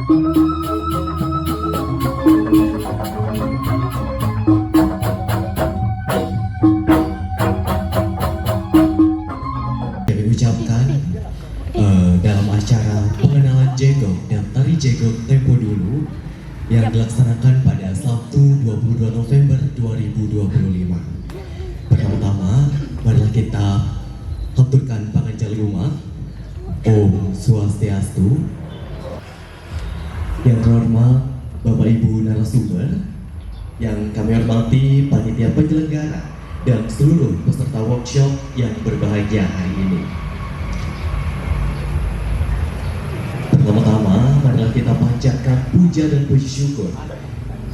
Ucapkan dalam acara pengenalan Jegok dan tari Jegok Tempo Dulu yang dilaksanakan pada Sabtu 22 November 2025. Pertama-tama, marilah kita haturkan pangancal rumah. Om Swastiastu. Yang terhormat Bapak Ibu narasumber, yang kami hormati panitia penyelenggara dan seluruh peserta workshop yang berbahagia hari ini. Pertama-tama, marilah kita panjatkan puja dan puji syukur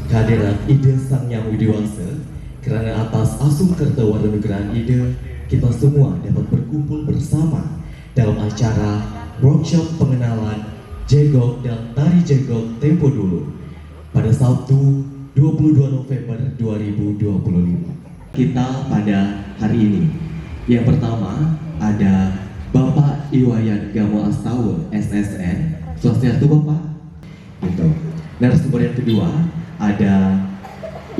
kehadirat Ide Sang Yang Widiwasa, kerana atas asung kerta wardanugrahan Ide, kita semua dapat berkumpul bersama dalam acara workshop pengenalan Jegok dan tari Jegok Tempo Dulu pada Sabtu 22 November 2025. Kita pada hari ini, yang pertama ada Bapak Iwayan Gamo Astawa SSN. Swastiastu Bapak. Gitu. Narasumber yang kedua ada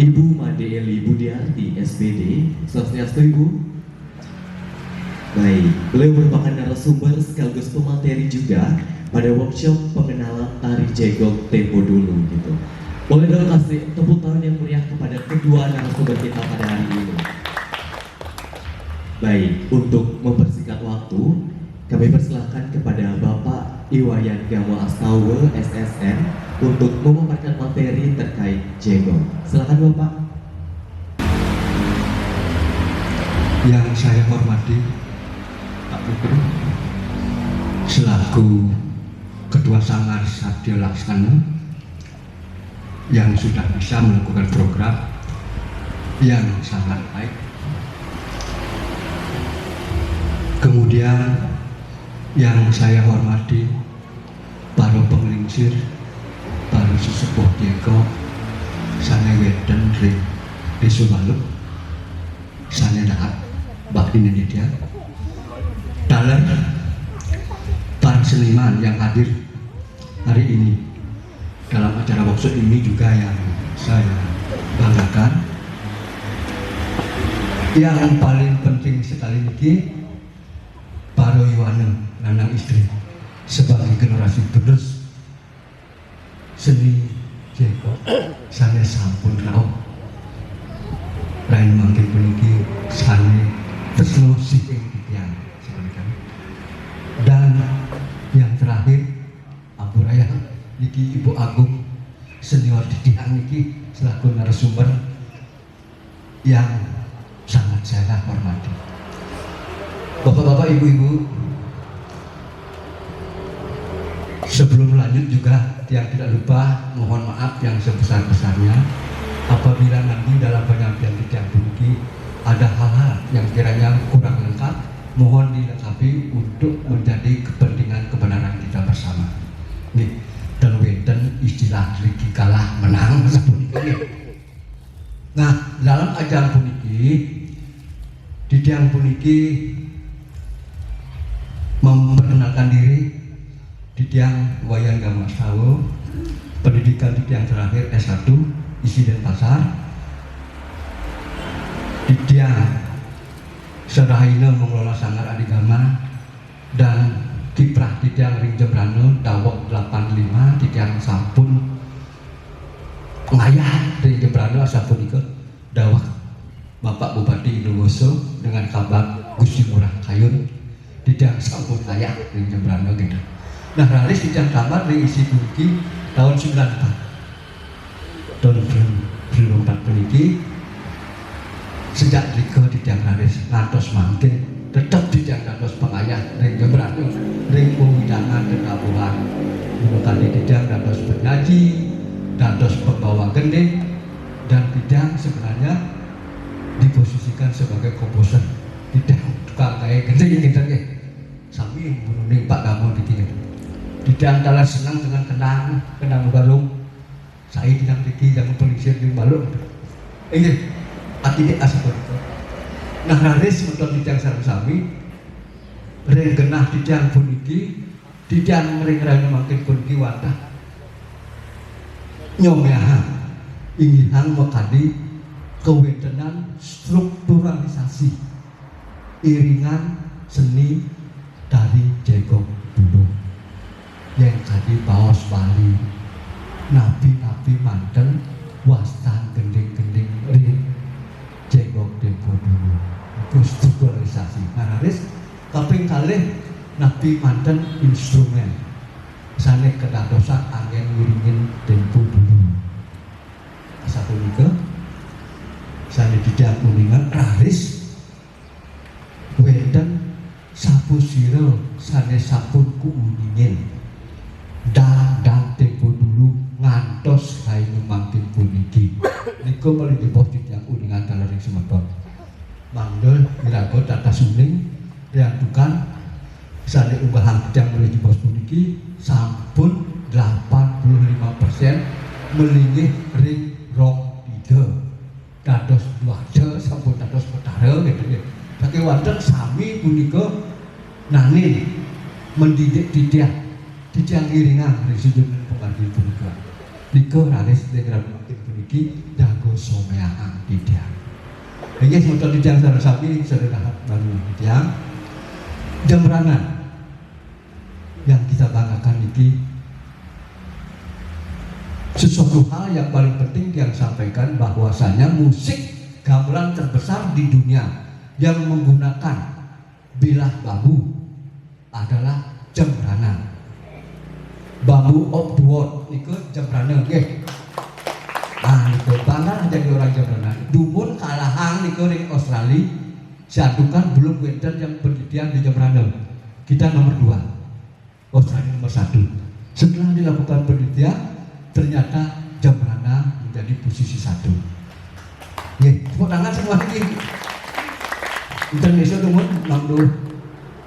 Ibu Made Eli Budiarti SPD. Swastiastu Ibu. Baik, beliau merupakan narasumber sekaligus pemateri juga pada workshop pengenalan tari Jegok Tempo Dulu gitu. Boleh dong kasih tepuk tangan yang meriah kepada kedua narasumber kita pada hari ini. Baik, untuk mempersingkat waktu, kami persilahkan kepada Bapak Iwayan Gamo Astawa SSN untuk memaparkan materi terkait Jegok. Silakan Bapak. Yang saya hormati Pak Putri selaku Ketua Sanggar Satya Laksana yang sudah bisa melakukan program yang sangat baik. Kemudian yang saya hormati para penglingsir, para sesepuh Jegok, sana weden di Subaluk, sana dahat, bakti Indonesia, dalam para seniman yang hadir hari ini dalam acara workshop ini juga yang saya banggakan. Yang paling penting sekali ini para Iwana lanang istri sebagai generasi penerus seni Jegok sanes sampun rauh lain mangke puniki sane terselusi ing titian dan yang terakhir Ampuraya niki Ibu Agung senior titian niki selaku narasumber yang sangat saya hormati. Bapak-bapak, ibu-ibu, sebelum lanjut juga yang tidak lupa mohon maaf yang sebesar-besarnya apabila nanti dalam penyampaian kita bunyi ada hal-hal yang kiranya kurang lengkap, mohon dilengkapi untuk menjadi kepentingan kebenaran kita bersama. Nih, dan weten istilah riki kalah menang sepuniki. Nah, dalam ajaran puniki di tiang puniki memperkenalkan diri di tiang Wayan Gamo Astawa, pendidikan di tiang terakhir S1 isi Denpasar, di tiang Serahina mengelola sanggar adigama, dan kiprah di tiang Ring Jembrano Dawok 85 di tiang sampun ngayah Ring Jembrano asapun ikut Dawok Bapak Bupati Indowoso dengan kabar Gusti Murah Kayun di tiang sampun ngayah Ring Jembrano gitu. Nah, raris di tiang kamar di isi kunci tahun 94 tahun 2004 peniki sejak riko di tiang raris ngantos mangke tetap di tiang ngantos pengayah Ring Jembrano Ring Pengwidangan Kekabuhan kali di tiang ngantos penyaji ngantos pembawa gending dan bidang sebenarnya diposisikan sebagai komposer di tiang tukang kayak gending gitu ya sambil bunuh Pak Gamo di tiang di antara senang dengan kenang balung saya tidak diki yang pelisir di balung ini akhirnya asal itu. Nah, raris untuk di tiang sami ring genah di tiang puniki di tiang ring raya makin puniki wadah nyomeahan ingihan mekadi kewentenan strukturalisasi iringan seni dari Jegok dulu yang tadi Paus Bali nabi-nabi manten wastan gending-gending ring Jegok Depo dulu itu strukturalisasi nararis kaping kalih nabi manten instrumen sane kedadosan angin wiringin Tempo dulu satu nika sane tidak kuningan raris wenten sapu siro sane sapun kuuningin dan Tempo dulu ngantos kainu mangkin puniki niku meli dipos tidak kuningan kalaring semeton mandel mirago tata suling riantukan sane unggahan yang meli dipos puniki sampun 85% melingih ring rong tiga dados wadah sampun dados petara gitu ya tapi wadah sami punika nani mendidik-didik iringan dari sudut pembantu punika nika raris dengan makin puniki jago someaan didik ini semoga didik sareng sami sedekah baru didik jemrangan yang kita banggakan ini sesuatu hal yang paling penting yang sampaikan bahwasanya musik gamelan terbesar di dunia yang menggunakan bilah bambu adalah jembrana bambu of the world itu jembrana nggih niku bangga jadi orang jembrana dumun kalahang niku ring Australia jatuhkan belum wenten yang pendidikan di jembrana kita nomor 2 Australia nomor 1 setelah dilakukan penelitian ternyata jembrana menjadi posisi 1 tepuk tangan semua ini Indonesia teman nangduh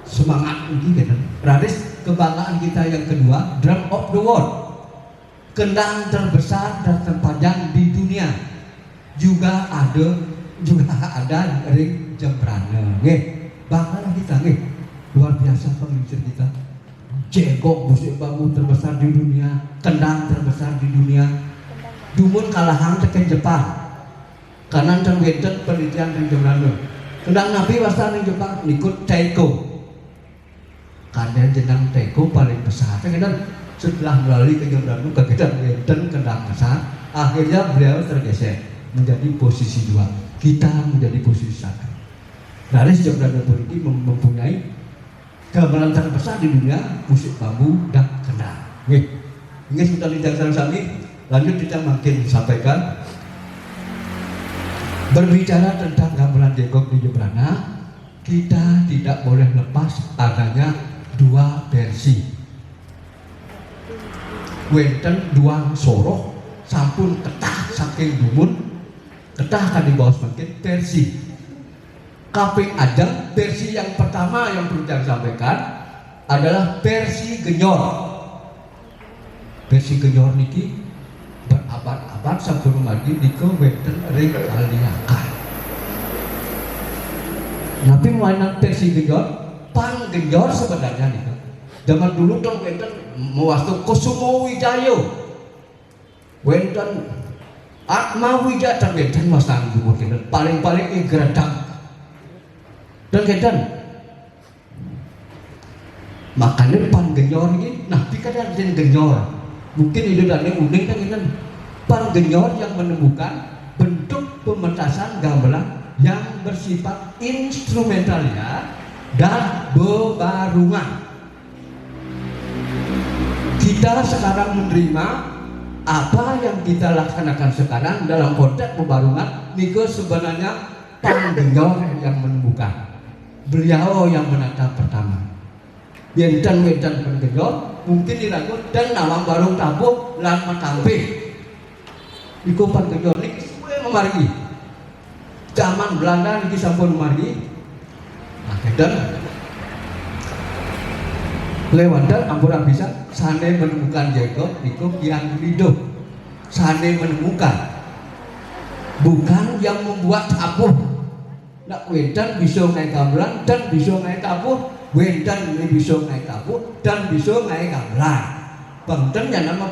semangat ini kan raris kebanggaan kita yang kedua drum of the world kendang terbesar dan terpanjang di dunia juga ada ring jembrana banggalah kita luar biasa pemimpin kita Jegok musik bambu terbesar di dunia kendang terbesar di dunia dumun kalahang teken Jepang kanan dan wenten penelitian ring jembrana kendang nabi wastan ring Jepang ikut taiko kadang jenang taiko paling besar kemudian setelah melalui ke jembrana kemudian wenten kendang besar akhirnya beliau tergeser menjadi posisi 2 kita menjadi posisi 1 dari jembrana ini mempunyai gamelan terbesar di dunia musik bambu dan kendang. Ini sudah dijelaskan sami. Lanjut kita makin sampaikan. Berbicara tentang gamelan Jegok di Jembrana, kita tidak boleh lepas adanya 2 versi. Wenten 2 soroh sampun ketah saking dumun ketah kan di bawah semakin versi. Kaping ajang versi yang pertama yang perlu saya sampaikan adalah versi genyor. Versi genyor niki berabad-abad sampun magi niku wenten ring aliakan. Nabi mainan versi genyor, pan genyor sebenarnya niku. Zaman dulu dong wenten mewastu Kusumo Wijayo. Wenten Atma Wijaya dan wenten masang mungkin paling-paling igradang dan kedan makanya pan genyor ini nabi kadang jadi genyor mungkin itu dari unik kan pan genyor yang menemukan bentuk pementasan gamelan yang bersifat instrumental ya dan bebarungan kita sekarang menerima apa yang kita laksanakan sekarang dalam konteks bebarungan niku sebenarnya pan genyor yang menemukan beliau yang menata pertama Yentan pengenyor mungkin diragut dan nawang barung tabuh lan matampe iku pengenyor ini semuanya memargi zaman Belanda ini sampun memargi dan lewat dan ampura bisa sane menemukan Jegok iku yang hidup sane menemukan bukan yang membuat tabuh nak wedan bisa naik gamelan dan bisa naik tabuh wedan bisa naik tabuh dan bisa naik gamelan bangten yang nama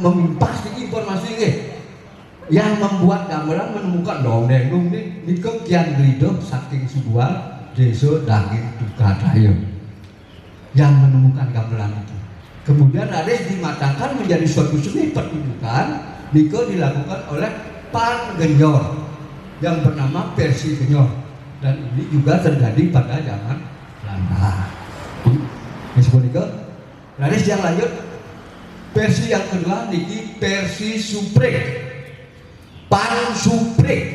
memimpas informasi ini yang membuat gamelan menemukan dongeng ini niku kian gelidoh saking sebuah desa Dangin Tukadaya yang menemukan gamelan itu. Kemudian Raris dimatangkan menjadi suatu seni pertunjukan niku dilakukan oleh Panggenyor yang bernama Persi Genyor, dan ini juga terjadi pada zaman Belanda. Disebut niku Raris yang lanjut versi yang kedua niki versi Suprik. Pan Suprik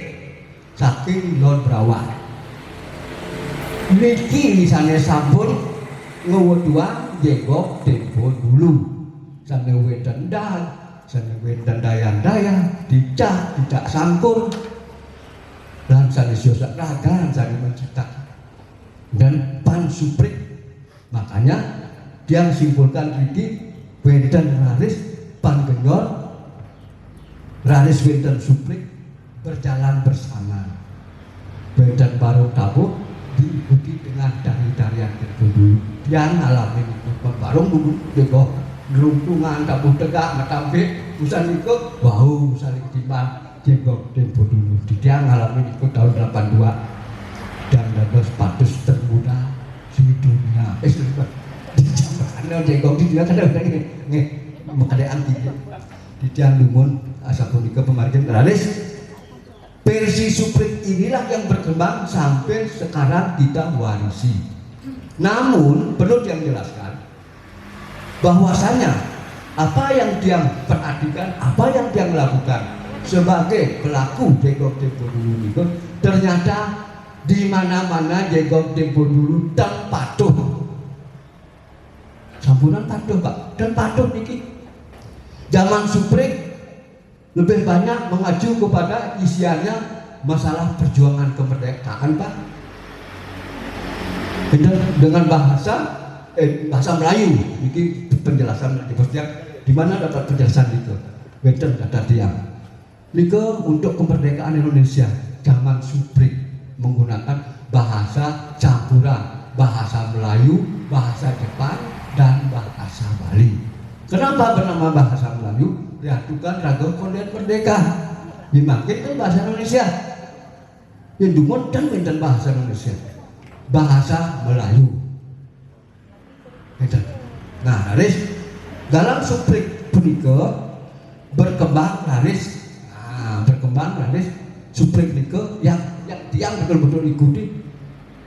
saking Lon Brawan niki misalnya sampun ngewedua jegok tempo dulu sampai weten dayang dicak sangkur dan sanes yosak ragan sanes mencipta dan Pan Suprik. Makanya dia simpulkan niki wenten Raris Panggenyor Raris wenten Suprik berjalan bersama. Wenten baru tabuh diikuti dengan tarian tertentu. Yang alami barung dulu jeko gelungkungan tabuh tegak matampe usan ikut bau saling timbang jeko tempo dulu. Dia alami ikut tahun 82 dan dados patus termuda di dunia. Di zaman jeko dia kadang-kadang nggih makadaan di tiang lumun asapunika pemargin Raris. Versi Suprik inilah yang berkembang sampai sekarang kita warisi. Namun perlu dia menjelaskan bahwasanya apa yang dia perhatikan, apa yang dia melakukan sebagai pelaku jegok tempo dulu itu ternyata di mana-mana jegok tempo dulu dan patuh. Sampunan patuh Pak, dan patuh niki. Zaman Suprik lebih banyak mengacu kepada isiannya masalah perjuangan kemerdekaan Pak. Dengan bahasa Melayu, ini penjelasan di mana dapat penjelasan itu. Weten data tiang. Niko untuk kemerdekaan Indonesia zaman Suprik menggunakan bahasa campuran, bahasa Melayu, bahasa Jepang dan bahasa Bali. Kenapa bernama bahasa Melayu? Diadukan ragam kondet merdeka. Dimakin kan bahasa Indonesia. Yang dumon dan wenten bahasa Indonesia. Bahasa Melayu. Nah, Raris dalam Suprik punika berkembang Raris. Suprik punika yang tiang betul-betul ikuti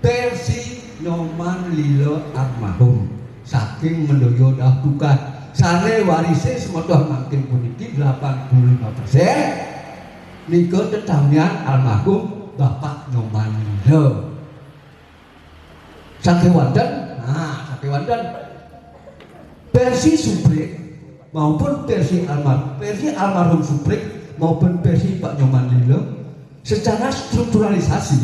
versi Nyoman Lilo Almarhum saking mendoyo dahdukan sane warise semoga makin puniki 85% niku tetamian almarhum Bapak Nyoman Lilo. Saking wonten versi Suprik maupun versi almarhum Suprik maupun versi Pak Nyoman Lilo secara strukturalisasi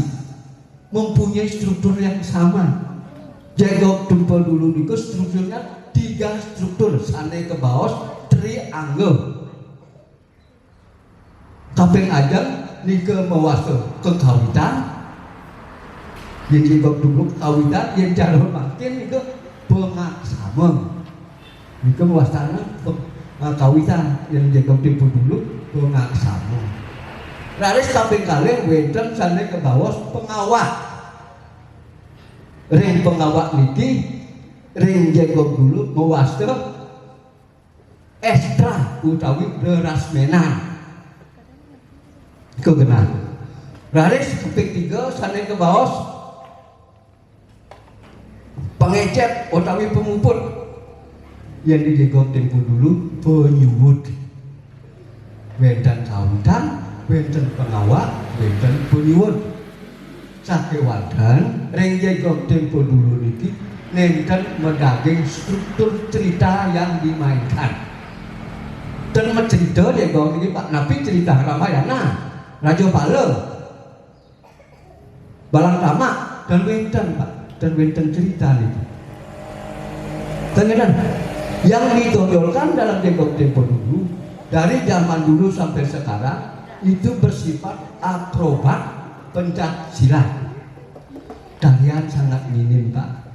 mempunyai struktur yang sama. Jegok tempo dulu niku strukturnya 3 struktur sane ke bawah triangle. Kaping ajeng niku mewasa kekawitan. Yang jegok dulu kawitan yang cara makin niku pengaksama. Niku mewasana kawitan yang jegok tempo dulu pengaksama. Raris kaping kalih wenten sane ke bawah pengawak. Ring pengawak niki ring jegok dulu mewasta ekstra utawi derasmenan. Iku genah. Raris kaping 3 sane ke bawah pengecet utawi pemuput. Yang di jegok tempo dulu penyuwut. Wenten kawitan, wenten pengawak, wenten penyuwut. Sakewadan ring jegok tempo dulu niki nenten medaging struktur cerita yang dimainkan. Dan mencerita jegok niki Pak Nabi cerita Ramayana, Raja Pala, Balang Tamak dan wenten Pak, dan wenten cerita niki. Tengenan yang ditonjolkan dalam jegok tempo dulu dari zaman dulu sampai sekarang itu bersifat akrobat pencak silat. Tarian sangat minim Pak.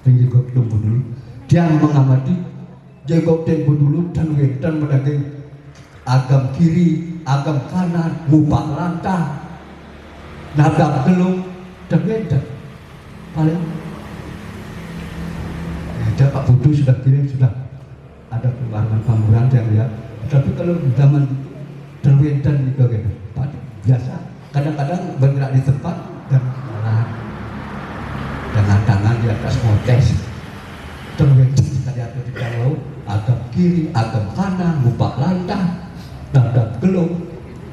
Yang juga dulu dia mengamati Jenggot tempo dulu dan wedan mendaging agam kiri, agam kanan, ngupak lantah, nabrak gelung dan wedan. Paling ada Pak Budu sudah kirim, sudah ada pengeluaran pamuran yang lihat. Tapi kalau zaman itu dan wedan itu gitu, biasa. Kadang-kadang bergerak di tempat dan malah dengan tangan di atas motes. Terwedan kita diatur di kalau agam kiri, agam kanan, ngupak lantah, nabrak gelung,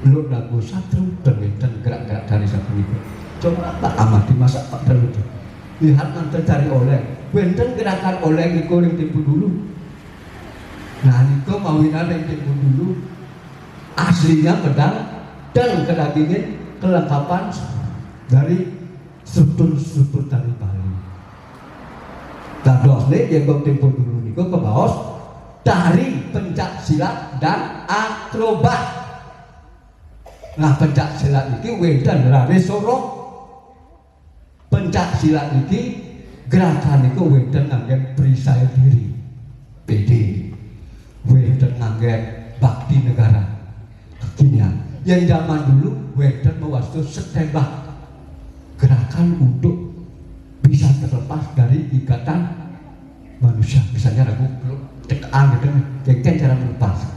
belum lagu satu, terwedan gerak-gerak dari satu itu. Coba Pak amati masa Pak terlucu. Lihat nanti cari oleh, wenten gerakan oleh itu yang tempo dulu. Nah itu mauin yang tempo dulu, aslinya pedang dan kedagingin kelengkapan dari struktur-struktur tali Bali. Dados nih yang tempo dulu niku ke bawah dari pencak silat dan akrobat. Nah pencak silat ini wedan rare sorong. Pencak silat ini gerakan itu wedan ngangge perisai diri, PD, wedan ngangge bakti negara. Kekinian, yang zaman dulu wedan mewastu setembak, gerakan untuk bisa terlepas dari ikatan manusia. Misalnya aku tekan gitu, kengken cara melepas.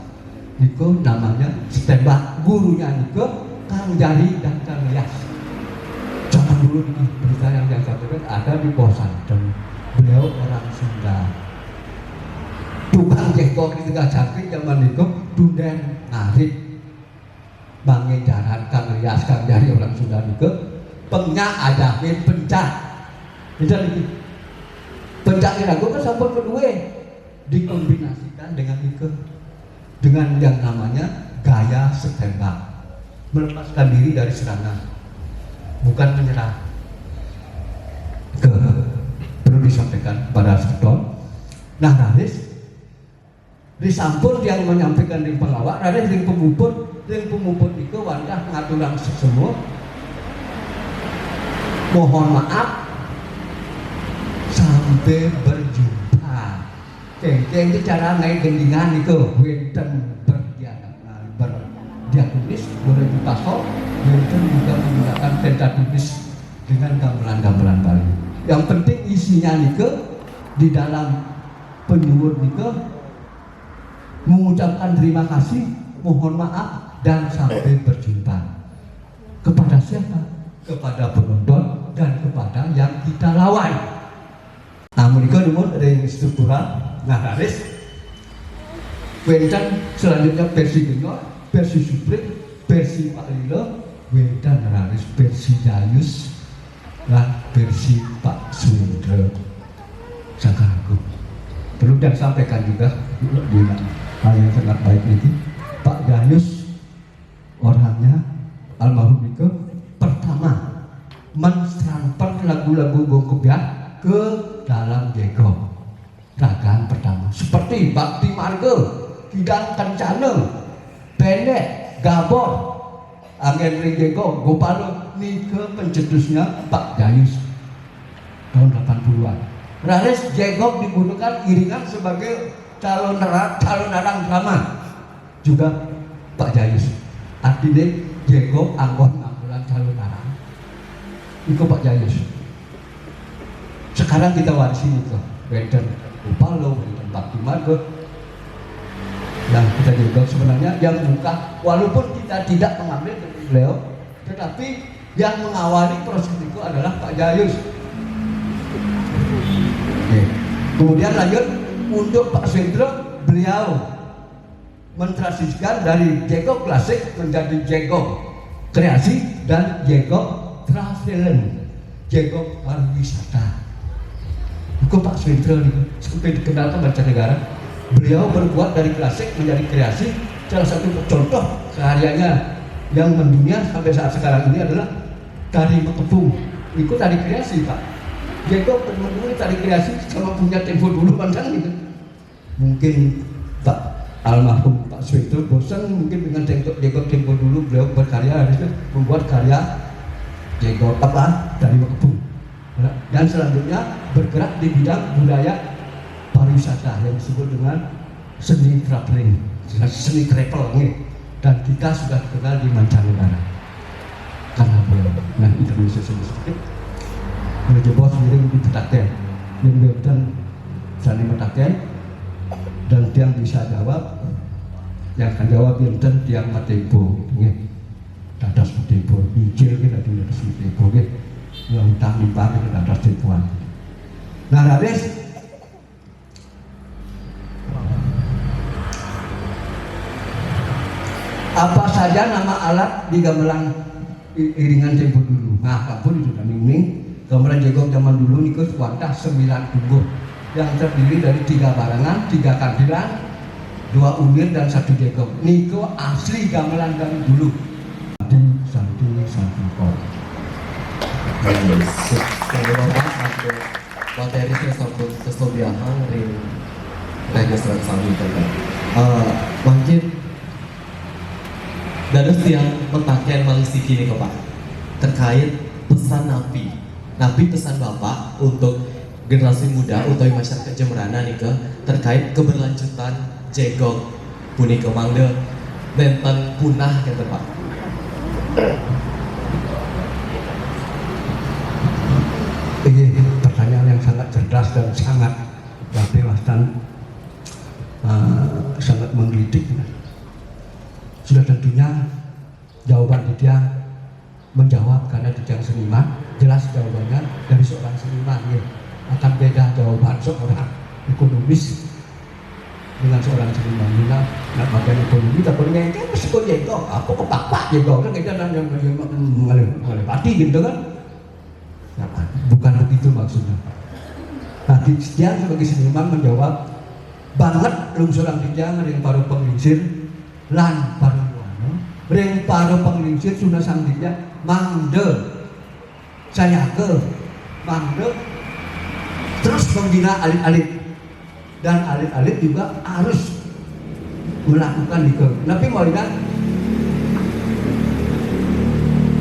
Itu namanya setembak. Gurunya itu Kang Jari dan Kang Yas. Zaman dulu di berita yang saya sampaikan ada di Posanten. Beliau orang Sunda. Tukang jengkok di tengah jangkrik zaman itu dunden ngarit. Bangin jaran Kang Yas, Kang Jari orang Sunda itu pengnya ajakin pencak. Jadi pencak ini aku kan sampun kedua dikombinasikan dengan itu, dengan yang namanya gaya setembak, melepaskan diri dari serangan, bukan menyerah. Perlu disampaikan pada sektor. Nah, Raris disampun yang menyampaikan di pelawak, Raris yang pemuput itu wandah ngaturan semua. Mohon maaf sampai berjumpa. Kengkeng itu cara naik gendingan itu, wenten berdiakonis, boleh dipasok, wenten juga menggunakan pentatulis dengan gamelan-gamelan Bali. Yang penting isinya nike di dalam penyuwun nike mengucapkan terima kasih, mohon maaf dan sampai berjumpa. Kepada siapa? Kepada penonton dan kepada yang kita lawan. Namun itu nomor dari struktural. Nah, Raris wedan selanjutnya versi Genor, versi Suprit, versi Pak Lilo, wedan Raris versi Dayus dan versi Pak Suindro Sakarangku. Perlu dan sampaikan juga di hal yang sangat baik ini, Pak Dayus orangnya almarhum itu pertama mentransfer lagu-lagu Gongkebyat ke dalam Jegong. Ragaan pertama seperti Bakti Marga, Kidang Kencana, Pendek, Gabor, Angin Ringgego, Gopalo, nike pencetusnya Pak Dayus tahun 80-an. Raris Jegong digunakan iringan sebagai calon arang drama juga Pak Dayus. Artinya Jegong anggon nganggulan calon arang itu Pak Dayus. Sekarang kita warisin itu wenten Gopalo, wenten Bakti Marga. Dan kita juga sebenarnya yang buka, walaupun kita tidak mengambil dari beliau, tetapi yang mengawali proses itu adalah Pak Dayus. Kemudian lanjut untuk Pak Suindro, beliau mentransisikan dari Jegong klasik menjadi Jegong kreasi dan Jegong travelan, Jegong pariwisata. Itu Pak Suindro sampai dikenal mancanegara. Beliau berbuat dari klasik menjadi kreasi. Salah satu contoh karyanya yang mendunia sampai saat sekarang ini adalah tari Mekepung. Itu tari kreasi Pak. Jegong menurut tari kreasi sama punya tempo dulu pandang gitu. Mungkin Pak almarhum Pak Suindro bosan mungkin dengan Jegong tempo dulu, beliau berkarya itu membuat karya Jegong apa dari Mekepung. Dan selanjutnya bergerak di bidang budaya pariwisata yang disebut dengan seni traveling, seni travel nih. Dan kita sudah dikenal di mancanegara karena beliau. Nah, Indonesia sedikit menuju bos miring di Petaken yang benten sani Petaken, dan tiang bisa jawab, yang akan jawab benten tiang Matebo nih, dadas Matebo hijau kita di dadas Matebo nih, yang utang limpah kita dadas Matebuan. Nah, Rades, apa saja nama alat di gamelan iringan tempo dulu? Nah, kapun itu kan ini gamelan jegok zaman dulu niku wantah 9 tungguh yang terdiri dari 3 barangan, 3 kandilan, 2 unir dan 1 jegok. Niku asli gamelan dari dulu. Santi kok. Kalau bapak ada materi tersebut kesobiahan ring registrasi sami kan. Mungkin dados yang pentakian Malisiki ini Pak terkait pesan Nabi pesan Bapak untuk generasi muda atau masyarakat Jemberana nih ke terkait keberlanjutan jegok punika mangde benten punah gitu Pak. Ini pertanyaan yang sangat cerdas dan sangat dewasa dan sangat menggelitik. Sudah tentunya jawaban dia menjawab karena dia seniman, jelas jawabannya dari seorang seniman ya. Akan beda jawaban seorang ekonomis dengan seorang seniman. Nah, bagian ekonomi tak boleh ngengkel meskipun jengkok, apa kepak-pak jengkok kan kita yang ngelewati gitu kan. Nah, bukan begitu maksudnya. Nah, dia sebagai seniman menjawab banget lungsuran dia yang paru penglingsir lan paru wano ring paru penglingsir sudah sang dia mangde saya ke mangde terus membina alit-alit, dan alit-alit juga harus melakukan itu. Tapi mau lihat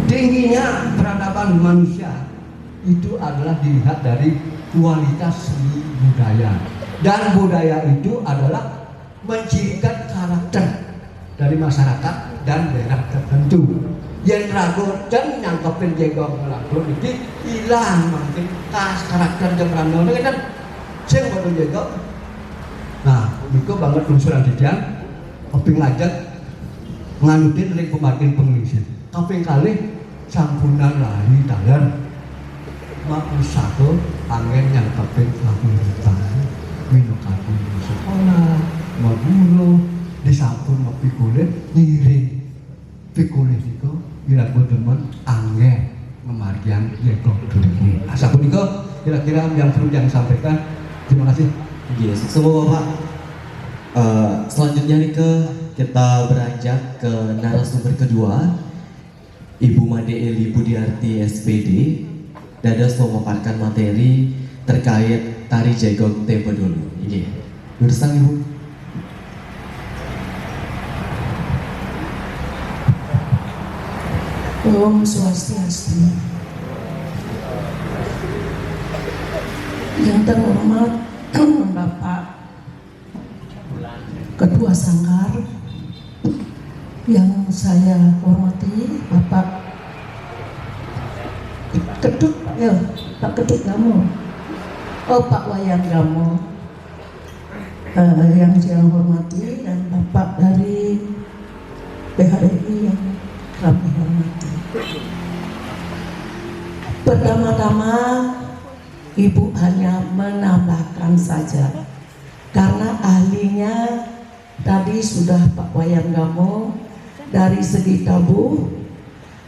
tingginya peradaban manusia itu adalah dilihat dari kualitas seni budaya, dan budaya itu adalah mencirikan karakter dari masyarakat dan daerah tertentu. Yang ragu dan nyangkepin jengkok melaku itu hilang mungkin khas karakter Jemberana kan saya mau jengkok. Nah, itu banget unsuran dijang keping ngajak nganutin dari pemakin penglingsir keping kali sampunan lari dalam mak usaha angin yang keping laku hutan minum kaku di sekolah mau guru disampun mau pikulit ngiring pikulit itu bila gue teman angin memargian jengkok dulu. Asapun itu kira-kira yang perlu yang sampaikan. Terima kasih. Yes, semoga Bapak. Selanjutnya nih kita beranjak ke narasumber kedua, Ibu Made Eli Budiarti SPD. Dadas memaparkan materi terkait tari jegok tempo dulu. Ini, bersang Ibu. Om Swastiastu. Yang terhormat Bapak Ketua Sanggar, yang saya hormati Bapak Ketut, Pak Ketut Gamo, Pak Wayan Gamo, yang saya hormati, dan Bapak dari PHRI yang kami hormati. Pertama-tama Ibu hanya menambahkan saja, karena ahlinya tadi sudah Pak Wayan Gamo dari segi tabuh,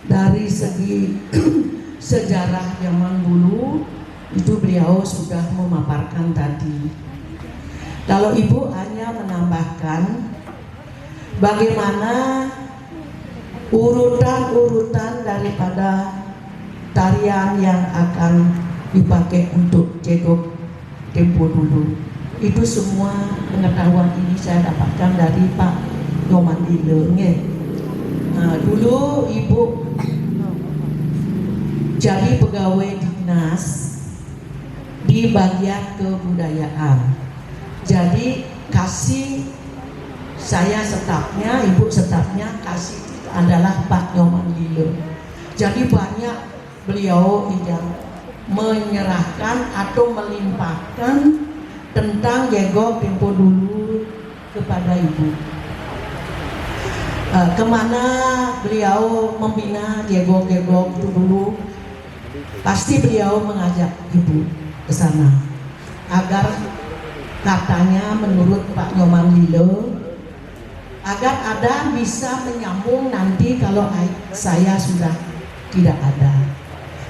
dari segi sejarah zaman dulu itu beliau sudah memaparkan tadi. Kalau Ibu hanya menambahkan bagaimana urutan-urutan daripada tarian yang akan dipakai untuk jegok tempo dulu. Itu semua pengetahuan ini saya dapatkan dari Pak Nyoman Dilenge. Nah, dulu Ibu jadi pegawai dinas di bagian kebudayaan. Jadi kasih saya stafnya, ibu stafnya, kasih adalah Pak Nyoman Lilo. Jadi banyak beliau yang menyerahkan atau melimpahkan tentang Jego Tempo Dulu kepada ibu. Kemana beliau membina Jego itu dulu, pasti beliau mengajak ibu ke sana agar katanya menurut Pak Nyoman Lilo agar ada bisa menyambung nanti kalau saya sudah tidak ada,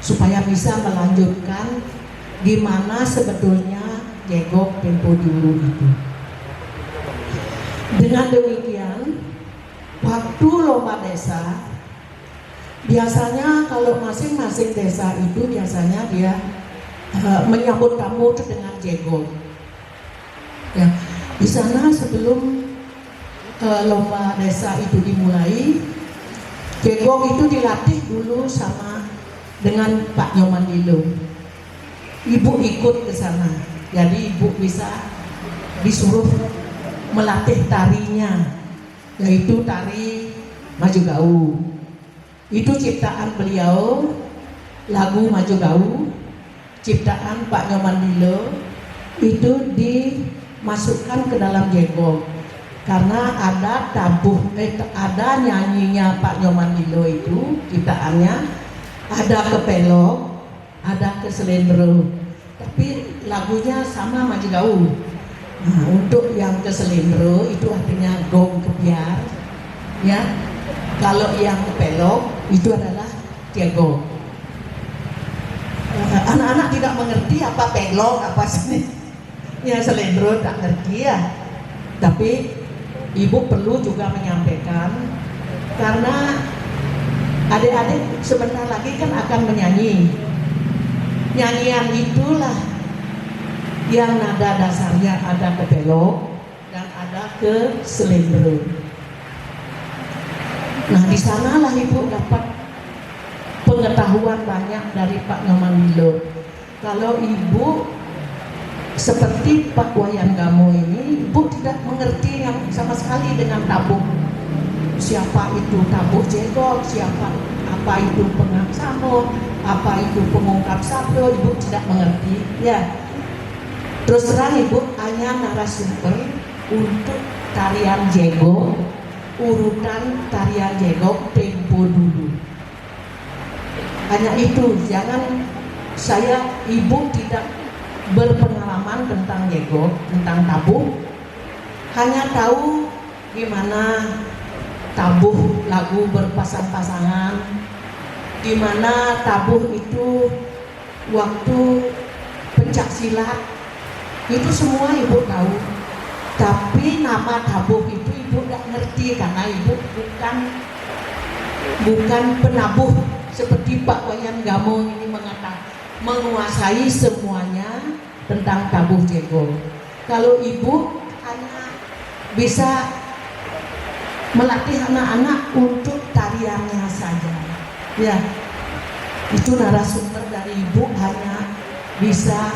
supaya bisa melanjutkan di mana sebetulnya Jego Tempo Dulu itu. Dengan demikian, waktu lomba desa biasanya kalau masing-masing desa itu biasanya dia menyambut tamu dengan Jego. Ya, di sana sebelum lomba desa itu dimulai, Jego itu dilatih dulu sama dengan Pak Nyoman Lilo. Ibu ikut ke sana, jadi ibu bisa disuruh melatih tarinya, yaitu tari Maju Gau. Itu ciptaan beliau, lagu Maju Gau, ciptaan Pak Nyoman Lilo, itu dimasukkan ke dalam Jego. Karena ada ada nyanyinya Pak Nyoman Lilo itu ciptaannya, ada kepelok, ada keselendro, tapi lagunya sama Maju Gau. Nah, untuk yang keselendro itu artinya gong kebiar, ya. Kalau yang kepelok itu adalah Jego. Anak-anak tidak mengerti apa pelok, apa sini, ya selendro tak ngerti ya. Tapi ibu perlu juga menyampaikan, karena adik-adik sebentar lagi kan akan menyanyi. Nyanyian itulah yang nada dasarnya ada kepelok dan ada keselendro. Nah, di sanalah ibu dapat pengetahuan banyak dari Pak Nyoman Lilo. Kalau ibu seperti Pak Wayan Gamo ini, ibu tidak mengerti yang sama sekali dengan tabuh. Siapa itu tabuh Jego, siapa apa itu pengaksamo, apa itu pengungkap sabdo, ibu tidak mengerti. Ya, terus terang ibu hanya narasumber untuk tarian Jego, urutan tarian Jego Tempo Dulu. Hanya itu, jangan ibu tidak berpengalaman tentang Jego, tentang tabuh, hanya tahu gimana tabuh lagu berpasang-pasangan, gimana tabuh itu waktu pencak silat, itu semua ibu tahu. Tapi nama tabuh itu ibu tidak ngerti karena ibu bukan penabuh seperti Pak Wayan Gamo ini menguasai semuanya tentang tabuh Jego. Kalau ibu hanya bisa melatih anak-anak untuk tariannya saja, ya, itu narasumber dari ibu hanya bisa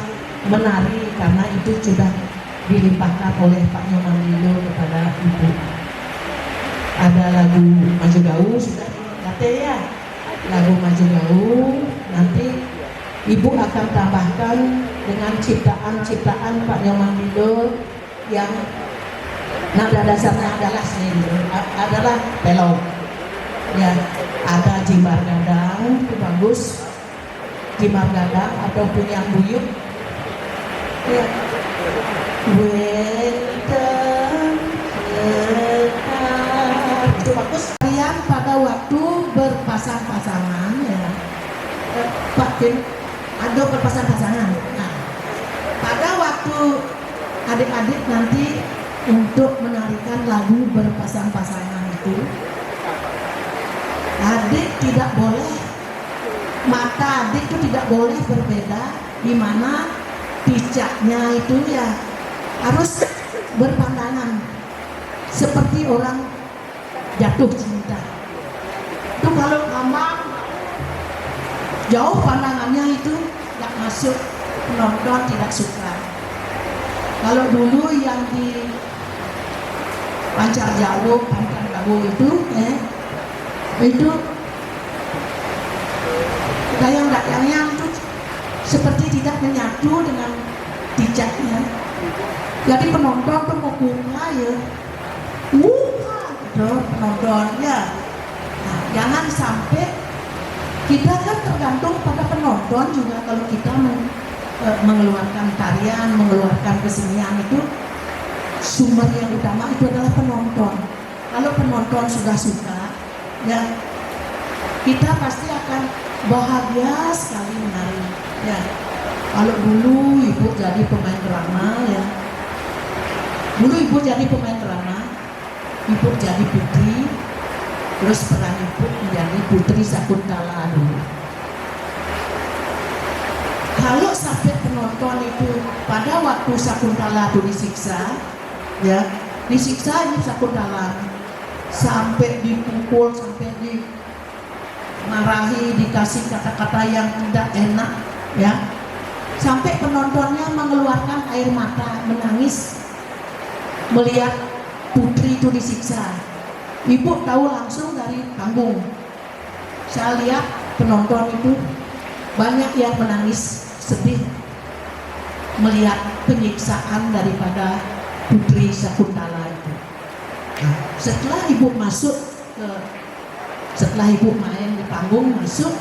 menari karena itu sudah dilimpahkan oleh Pak Nyoman Lilo kepada ibu. Ada lagu Maju Gau sudah dilatih ya, lagu Maju Gau nanti ibu akan tambahkan dengan ciptaan-ciptaan Pak Nyoman Lilo yang nada dasarnya adalah selendro, adalah pelok. Ya, ada Jimbar Gadang, itu bagus. Jimbar Gadang ataupun yang buyut. Ya. Itu bagus. Kalian pada waktu berpasang-pasangan ya, Pak Tim, ada berpasang-pasangan. Nah, pada waktu adik-adik nanti untuk menarikan lagu berpasang-pasangan itu, adik tidak boleh, mata adik itu tidak boleh berbeda, di mana picaknya itu ya harus berpandangan seperti orang jatuh cinta. Itu kalau ngomong jauh pandangannya itu tidak masuk, penonton tidak suka. Kalau dulu yang pancar jauh itu itu dayang-dayangnya itu seperti tidak menyatu dengan tijaknya. Jadi penonton tuh mau bunga ya, gitu penonton ya. Nah, jangan sampai kita kan tergantung pada penonton juga. Kalau kita mengeluarkan tarian, mengeluarkan kesenian itu sumber yang utama itu adalah penonton. Kalau penonton sudah suka, ya kita pasti akan bahagia sekali menari. Ya, kalau dulu ibu jadi pemain drama, ya, dulu ibu jadi pemain drama, ibu jadi putri, terus peran ibu menjadi Putri Sakuntala dulu. Kalau sampai penonton itu pada waktu Sakuntala itu disiksa, ya, disiksa ini Sakuntala sampai dipukul, sampai dimarahi, dikasih kata-kata yang tidak enak, ya, sampai penontonnya mengeluarkan air mata, menangis melihat putri itu disiksa. Ibu tahu langsung dari panggung. Saya lihat penonton itu banyak yang menangis sedih melihat penyiksaan daripada Putri Sakuntala itu. Nah, setelah ibu masuk setelah ibu main di panggung masuk,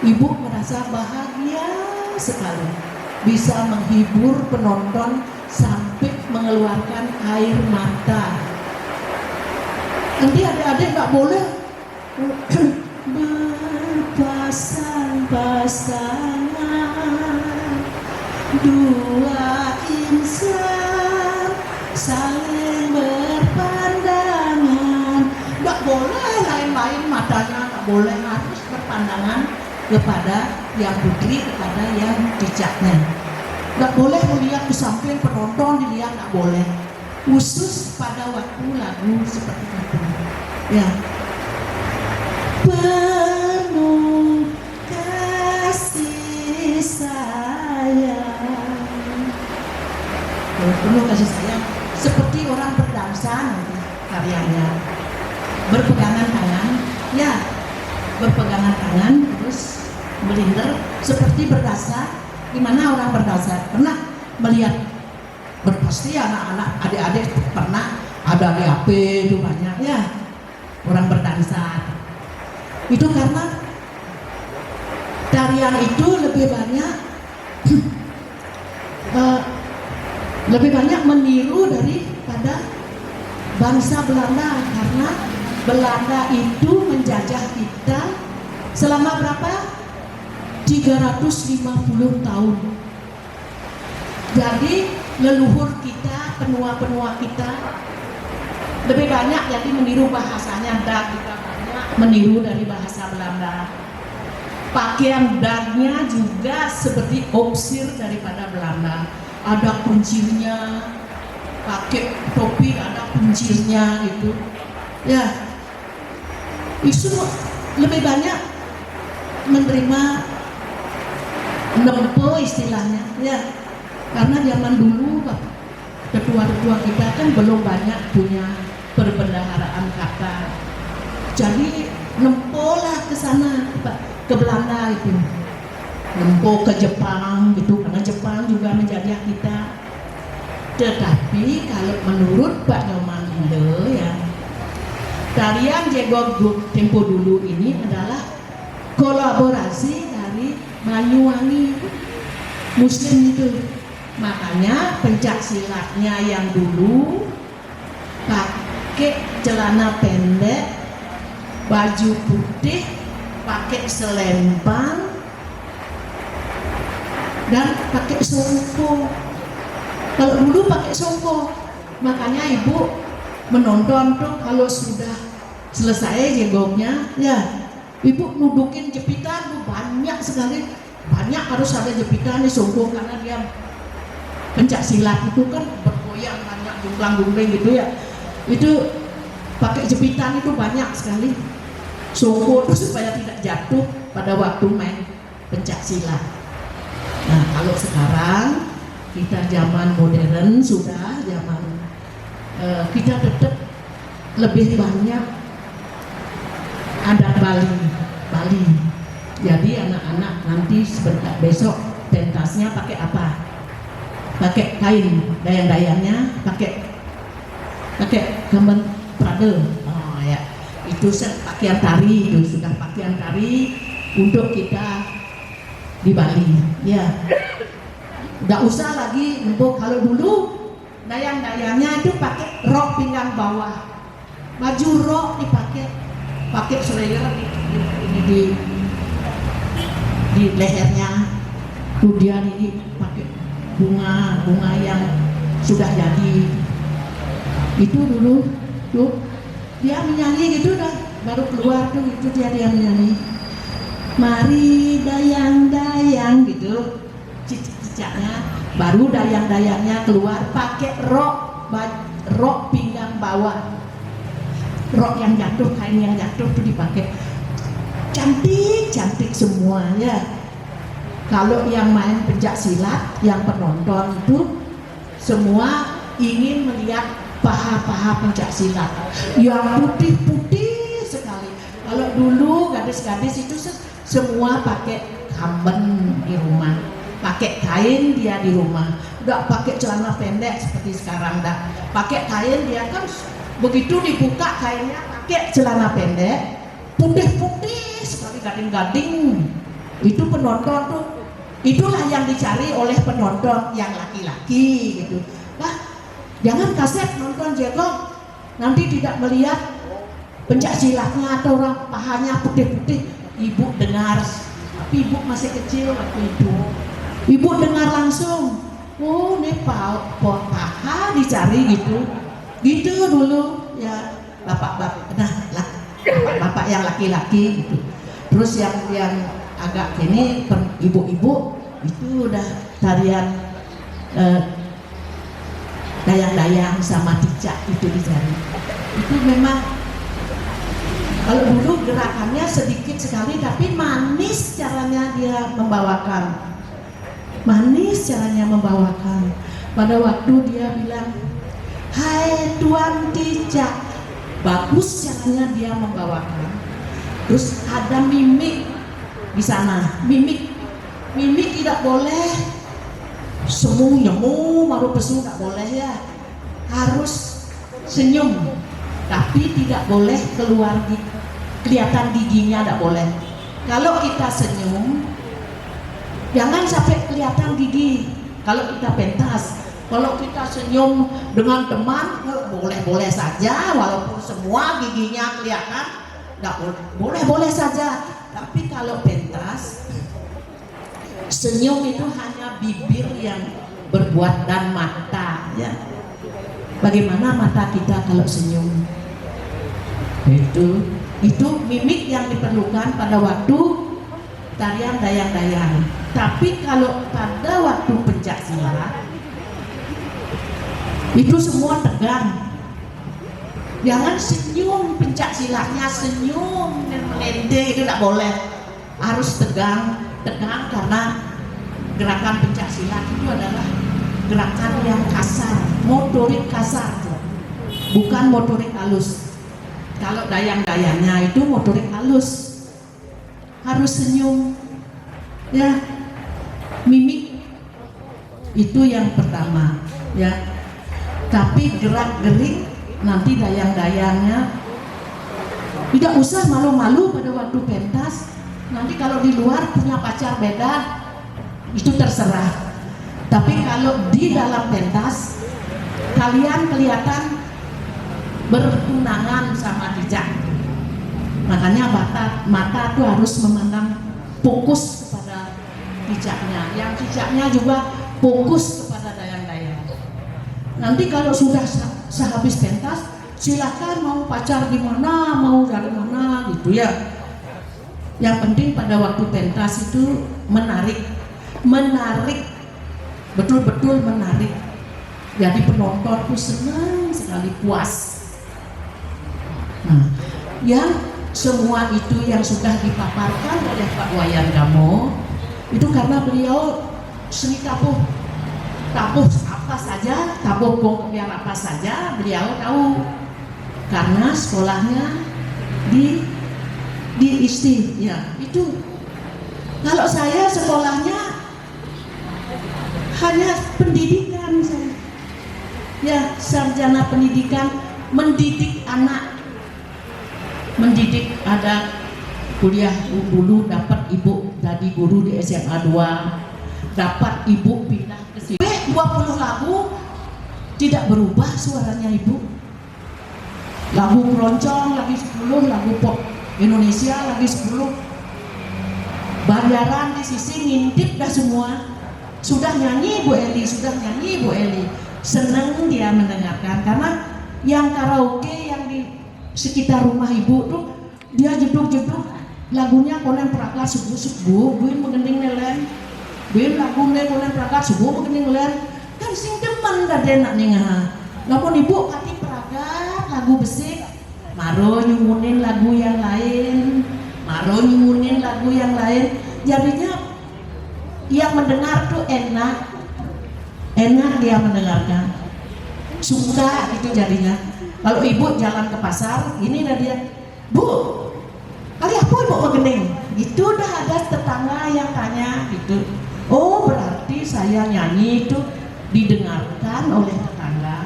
ibu merasa bahagia sekali bisa menghibur penonton sampai mengeluarkan air mata. Nanti adik-adik nggak boleh berpasang-pasangan, dua insan saling berpandangan. Nggak boleh lain-lain matanya, nggak boleh, harus berpandangan kepada yang putri, kepada yang bijaknya. Nggak boleh melihat ke samping penonton, dilihat nggak boleh. Khusus pada waktu lagu seperti itu, ya. Penuh kasih sayang, penuh kasih sayang, seperti orang berdansa nanti karyanya. Berpegangan tangan, ya, berpegangan tangan terus melingkar seperti berdansa. Gimana orang berdansa? Pernah melihat? Pasti anak-anak, adik-adik pernah ada DAP itu banyak, ya, orang berdansa. Itu karena tarian itu lebih banyak meniru daripada bangsa Belanda, karena Belanda itu menjajah kita selama berapa? 350 tahun. Jadi leluhur kita, penua-penua kita lebih banyak jadi meniru bahasanya. Dag kita banyak meniru dari bahasa Belanda. Pakaian dagnya juga seperti opsir daripada Belanda. Ada kuncinya, pakai topi ada kuncinya gitu. Ya, itu lebih banyak menerima nempo istilahnya, ya. Karena zaman dulu ketua-ketua kita kan belum banyak punya perbendaharaan kata. Jadi nempolah ke sana, ke Belanda itu. Nempo ke Jepang gitu, karena Jepang juga menjajah kita. Tetapi kalau menurut Pak Nyoman Ile, ya, tarian Jegog tempo dulu ini adalah kolaborasi dari Banyuwangi Muslim itu. Makanya pencak silatnya yang dulu pakai celana pendek, baju putih, pakai selempang dan pakai songko. Kalau dulu pakai songko, makanya ibu menonton tuh kalau sudah selesai jegongnya, ya, ibu nudukin jepitan tuh banyak sekali, banyak harus ada jepitan di songko karena dia pencak silat itu kan bergoyang banyak jungklang-jungkling gitu, ya. Itu pakai jepitan itu banyak sekali songko itu supaya tidak jatuh pada waktu main pencak silat. Nah, kalau sekarang kita zaman modern sudah zaman kita tetap lebih banyak adat Bali. Jadi anak-anak nanti sebentar besok pentasnya pakai apa? Pakai kain, dayang-dayangnya pakai gambar prade. Oh ya, itu pakaian tari, itu sudah pakaian tari untuk kita di Bali. Ya, nggak usah lagi untuk kalau dulu dayang-dayangnya itu pakai rok pinggang bawah, baju rok pakai slayer di lehernya, kemudian ini pakai bunga yang sudah jadi. Itu dulu tuh dia menyanyi gitu dah, baru keluar tuh itu dia menyanyi, mari dayang-dayang gitu cicaknya, baru dayang-dayangnya keluar pakai rok pinggang bawah, rok yang jatuh, kain yang jatuh tuh dipakai, cantik semua ya. Kalau yang main pencak silat, yang penonton itu semua ingin melihat paha-paha pencak silat yang putih sekali. Kalau dulu gadis-gadis itu semua pakai kamben di rumah, pakai kain dia di rumah, nggak pakai celana pendek seperti sekarang dah. Pakai kain dia kan begitu dibuka kainnya pakai celana pendek, putih sekali, gading-gading. Itu penonton tuh, itulah yang dicari oleh penonton yang laki-laki gitu. Nah, jangan kaset nonton jegok, nanti tidak melihat pencak silatnya atau orang pahanya putih-putih. Ibu dengar, tapi ibu masih kecil waktu itu. Ibu dengar langsung, oh ini paha dicari gitu dulu ya, bapak yang laki-laki gitu. Terus yang agak ini ibu-ibu itu udah tarian dayang-dayang sama cicak itu dicari. Itu memang kalau dulu gerakannya sedikit sekali tapi manis caranya dia membawakan. Pada waktu dia bilang, hai tuan cicak, bagus caranya dia membawakan. Terus ada mimik di sana, mimik tidak boleh semu nyemu maru pesu, nggak boleh ya, harus senyum, tapi tidak boleh kelihatan giginya, nggak boleh. Kalau kita senyum jangan sampai kelihatan gigi. Kalau kita pentas, kalau kita senyum dengan teman boleh saja, walaupun semua giginya kelihatan, nggak boleh saja. Tapi kalau pentas, senyum itu hanya bibir yang berbuat dan mata ya. Bagaimana mata kita kalau senyum? Itu mimik yang diperlukan pada waktu tarian dayang-dayang. Tapi kalau pada waktu pencak silat itu semua tegang. Jangan senyum, pencak silatnya senyum dan melende, itu tidak boleh. Harus tegang karena gerakan pencak silat itu adalah gerakan yang kasar, motorik kasar, bukan motorik halus. Kalau dayang-dayangnya itu motorik halus, harus senyum ya, mimik itu yang pertama ya. Tapi gerak-gerik nanti dayang-dayangnya tidak usah malu-malu pada waktu pentas. Nanti kalau di luar punya pacar beda, itu terserah. Tapi kalau di dalam pentas kalian kelihatan bertunangan sama cicak, makanya mata tuh harus memandang fokus kepada cicaknya, yang cicaknya juga fokus kepada dayang-dayang. Nanti kalau sudah sehabis pentas, silakan mau pacar di mana, mau dari mana gitu ya. Yang penting pada waktu pentas itu menarik, betul-betul menarik. Jadi penonton tuh senang sekali, puas. Nah, yang semua itu yang sudah dipaparkan oleh Pak Wayan Gamo itu karena beliau seni tabuh apa saja, tabuh biar apa saja beliau tahu. karena sekolahnya di ISTI ya itu. Kalau saya sekolahnya hanya pendidikan saya, ya sarjana pendidikan, mendidik anak, mendidik. Ada kuliah dulu dapat ibu jadi guru di SMA 2, dapat ibu pindah ke sini 20 lagu tidak berubah suaranya ibu. Lagu keroncong lagi 10, lagu pop Indonesia lagi 10, Bayaran di sisi ngintip dah semua. Sudah nyanyi Bu Eli, sudah nyanyi Bu Eli. Senang dia mendengarkan, karena yang karaoke yang di sekitar rumah ibu tuh dia jeduk-jeduk lagunya konen prakat subuh-subuh, buin mengending nelen, buin lagu ne konen prakat subuh mengending nelen, kan sing demen dah enak ninga. Lapun ibu kati prakat lagu besik, maro nyumunin lagu yang lain, maro nyumunin lagu yang lain, jadinya yang mendengar tuh enak dia mendengarkan, suka itu jadinya. Kalau ibu jalan ke pasar, ini dah dia, Bu, kali apa ibu begening? Itu dah ada tetangga yang tanya gitu. Oh berarti saya nyanyi itu didengarkan oleh tetangga.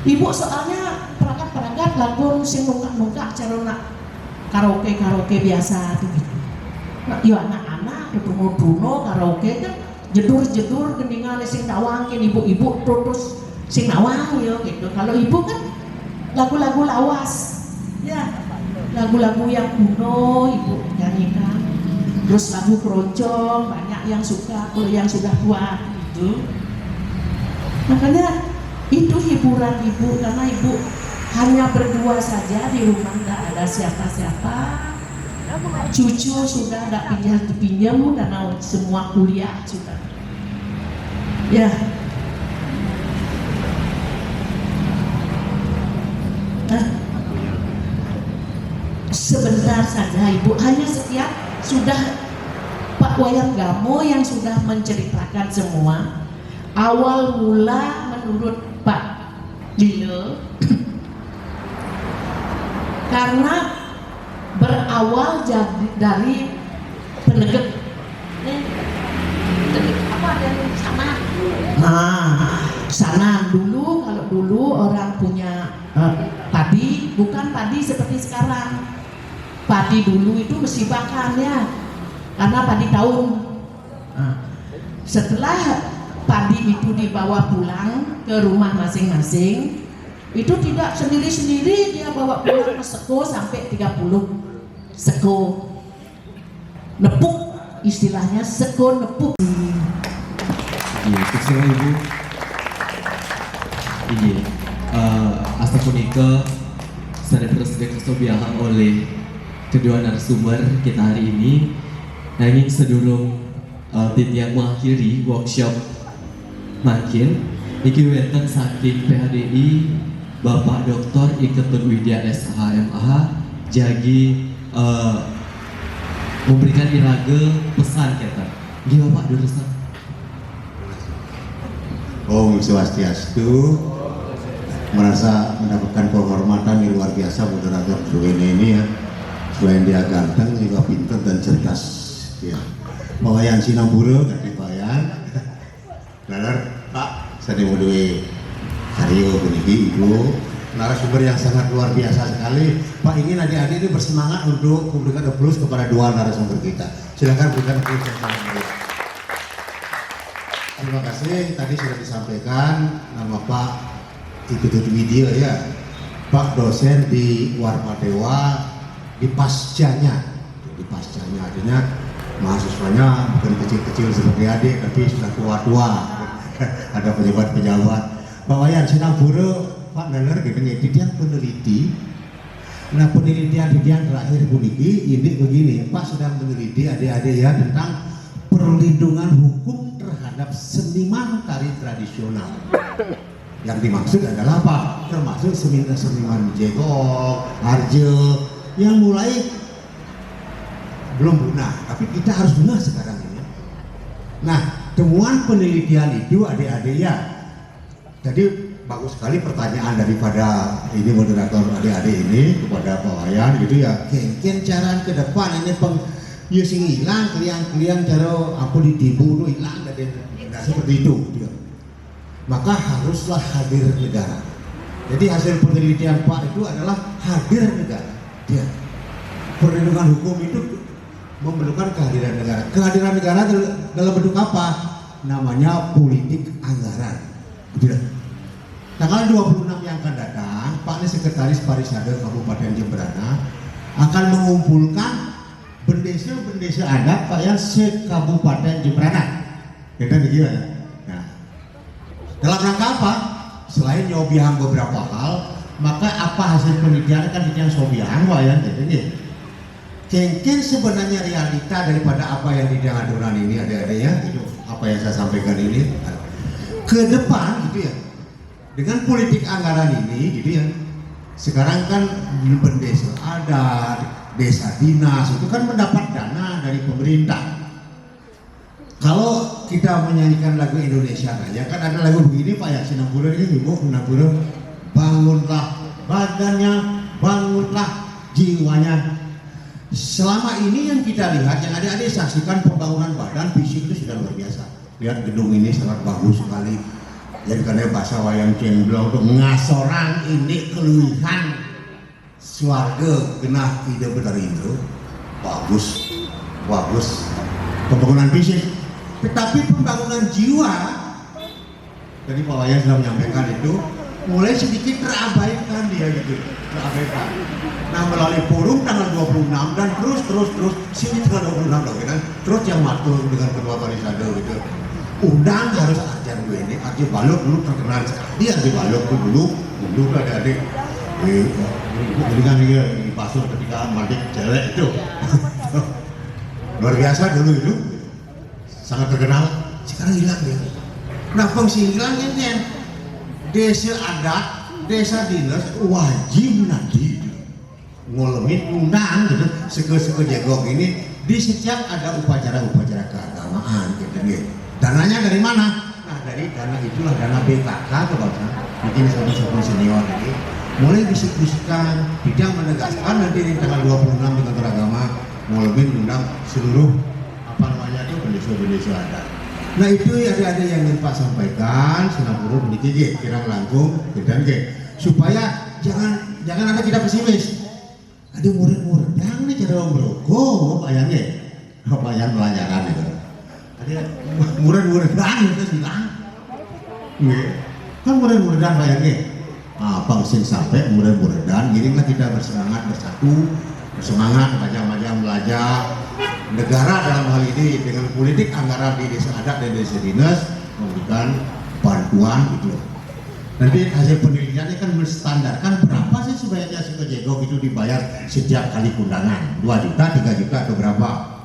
Ibu soalnya perakat-perakat lagu sing nungkak-nungkak carona karaoke biasa tuh gitu. Nah, ya anak-anak duno karaoke kan jedur-jedur gendingan sing nawang ibu-ibu terus sing nawang ya gitu. Kalau ibu kan lagu-lagu lawas ya, lagu-lagu yang kuno ibu nyanyikan, terus lagu keroncong banyak yang suka kalau yang sudah tua gitu. Makanya itu hiburan ibu, karena ibu hanya berdua saja di rumah, tidak ada siapa-siapa. Cucu sudah tidak pinjam karena semua kuliah sudah ya. Nah, sebentar saja ibu, hanya setiap sudah Pak Wayan Gamo yang sudah menceritakan semua. Awal mula menurut Pak Lilo karena berawal dari penegak apa dari sana. Nah, sana dulu, kalau dulu orang punya padi, bukan padi seperti sekarang. Padi dulu itu mesti makan ya, karena padi tahun. Nah, setelah padi itu dibawa pulang ke rumah masing-masing, itu tidak sendiri-sendiri, dia bawa pulang ke seko sampai 30 seko nepuk, istilahnya seko nepuk. Iya, kecil ibu. Iya, asa punika saya presiden kesobiahan oleh kedua narasumber kita hari ini. Nanging sedurung titiang mengakhiri workshop makin iki wenten saking PHDI Bapak Dr. Iketun Widya SHMH jagi memberikan iraga pesan kita. Gimana Pak Durusan? Om Swastiastu, merasa mendapatkan penghormatan yang luar biasa moderator Duwene ini ya. Selain dia ganteng juga pintar dan cerdas ya. Pawayan Sinambura ganti pawayan. Lalar Pak, saya mau duwe Karyo puniki Ibu narasumber yang sangat luar biasa sekali. Pak, ingin adik-adik ini bersemangat untuk memberikan aplaus kepada dua narasumber kita. Silakan berikan aplaus yang sangat baik. Terima kasih, tadi sudah disampaikan nama Pak Iketun Widya ya, Pak dosen di Warma Dewa di pascanya artinya mahasiswanya bukan kecil-kecil seperti adik tapi sudah tua-tua. Ada pejabat-pejabat. Pak Wayan Sinambura, Pak Neler gitu dia peneliti. Nah penelitian terakhir puniki ini begini, Pak sedang meneliti adik-adik ya tentang perlindungan hukum terhadap seniman tari tradisional. Yang dimaksud adalah apa? Termasuk seniman jegok, arjo yang mulai belum punah, tapi kita harus punah sekarang ini. Nah, temuan penelitian itu adik-adik ya. Jadi bagus sekali pertanyaan daripada ini moderator adik-adik ini kepada Pak Wayan gitu ya. Kengken cara ke depan ini ya sing hilang kalian cara apa ditipu itu hilang dari seperti itu gitu. Maka haruslah hadir negara. Jadi hasil penelitian Pak itu adalah hadir negara. Ya. Perlindungan hukum itu memerlukan kehadiran negara. Kehadiran negara dalam bentuk apa? Namanya politik anggaran. Gitu. Tanggal 26 yang akan datang, Pak Sekretaris Parisade Kabupaten Jemberana akan mengumpulkan bendesa-bendesa adat Pak yang se-Kabupaten Jemberana. Kita begitu ya. Nah, dalam rangka apa? Selain nyobiang beberapa hal, maka apa hasil penelitian kan yang sobiang Pak ya. Jadi Kengken sebenarnya realita daripada apa yang didengar ini ada-adanya itu apa yang saya sampaikan ini ke depan gitu ya. Dengan politik anggaran ini gitu ya, sekarang kan bendesa adat, desa dinas itu kan mendapat dana dari pemerintah. Kalau kita menyanyikan lagu Indonesia Raya kan ada lagu begini Pak ya, Sinambulu ini ibu Sinambulu, bangunlah badannya, bangunlah jiwanya. Selama ini yang kita lihat, yang adik-adik saksikan pembangunan badan fisik itu sudah luar biasa. Lihat gedung ini sangat bagus sekali. Jadi karena bahasa wayang cemblong itu ngasorang ini keluhan swarga genah tidak benar itu bagus pembangunan fisik, tetapi pembangunan jiwa tadi Pak Wayan sudah menyampaikan itu mulai sedikit terabaikan dia gitu, terabaikan. Nah melalui forum tanggal 26 dan terus sini tanggal 26 kan, terus yang matur dengan ketua parisade gitu. Undang harus ajar gue ini, Arji Balok dulu terkenal sekali, Arji Balok dulu adik-adik jadi kan dia di pasur ketika mandik cewek itu luar biasa dulu itu sangat terkenal, sekarang hilang dia. Nah fungsi hilangnya kan desa adat, desa dinas wajib nanti ngolomin undang gitu seke jegok ini di setiap ada upacara-upacara keagamaan gitu. Dananya dari mana? Nah dari dana itulah dana BKK tuh Bapak. Mungkin sama-sama senior ini mulai diskusikan, tidak menegaskan nanti di tanggal 26 di kantor agama mau lebih undang seluruh apa namanya itu bendesa-bendesa adat. Nah itu ada yang ingin Pak sampaikan, Sinambulu memiliki kirang langkung dan supaya jangan ada kita pesimis. Ada murid-murid yang ini cara merokok, apa yang pelajaran itu. Ada murid-muridan itu bilang, kan murid-muridan bayangnya, apa sih sampai murid-muridan, ginilah kita bersemangat bersatu, bersemangat macam-macam belajar. Negara dalam hal ini dengan politik anggaran di desa adat dan desa dinas memberikan bantuan gitu. Nanti hasil penelitiannya kan menstandarkan berapa sih sebenarnya si kejegok itu dibayar setiap kali kundangan, 2 juta, 3 juta atau berapa?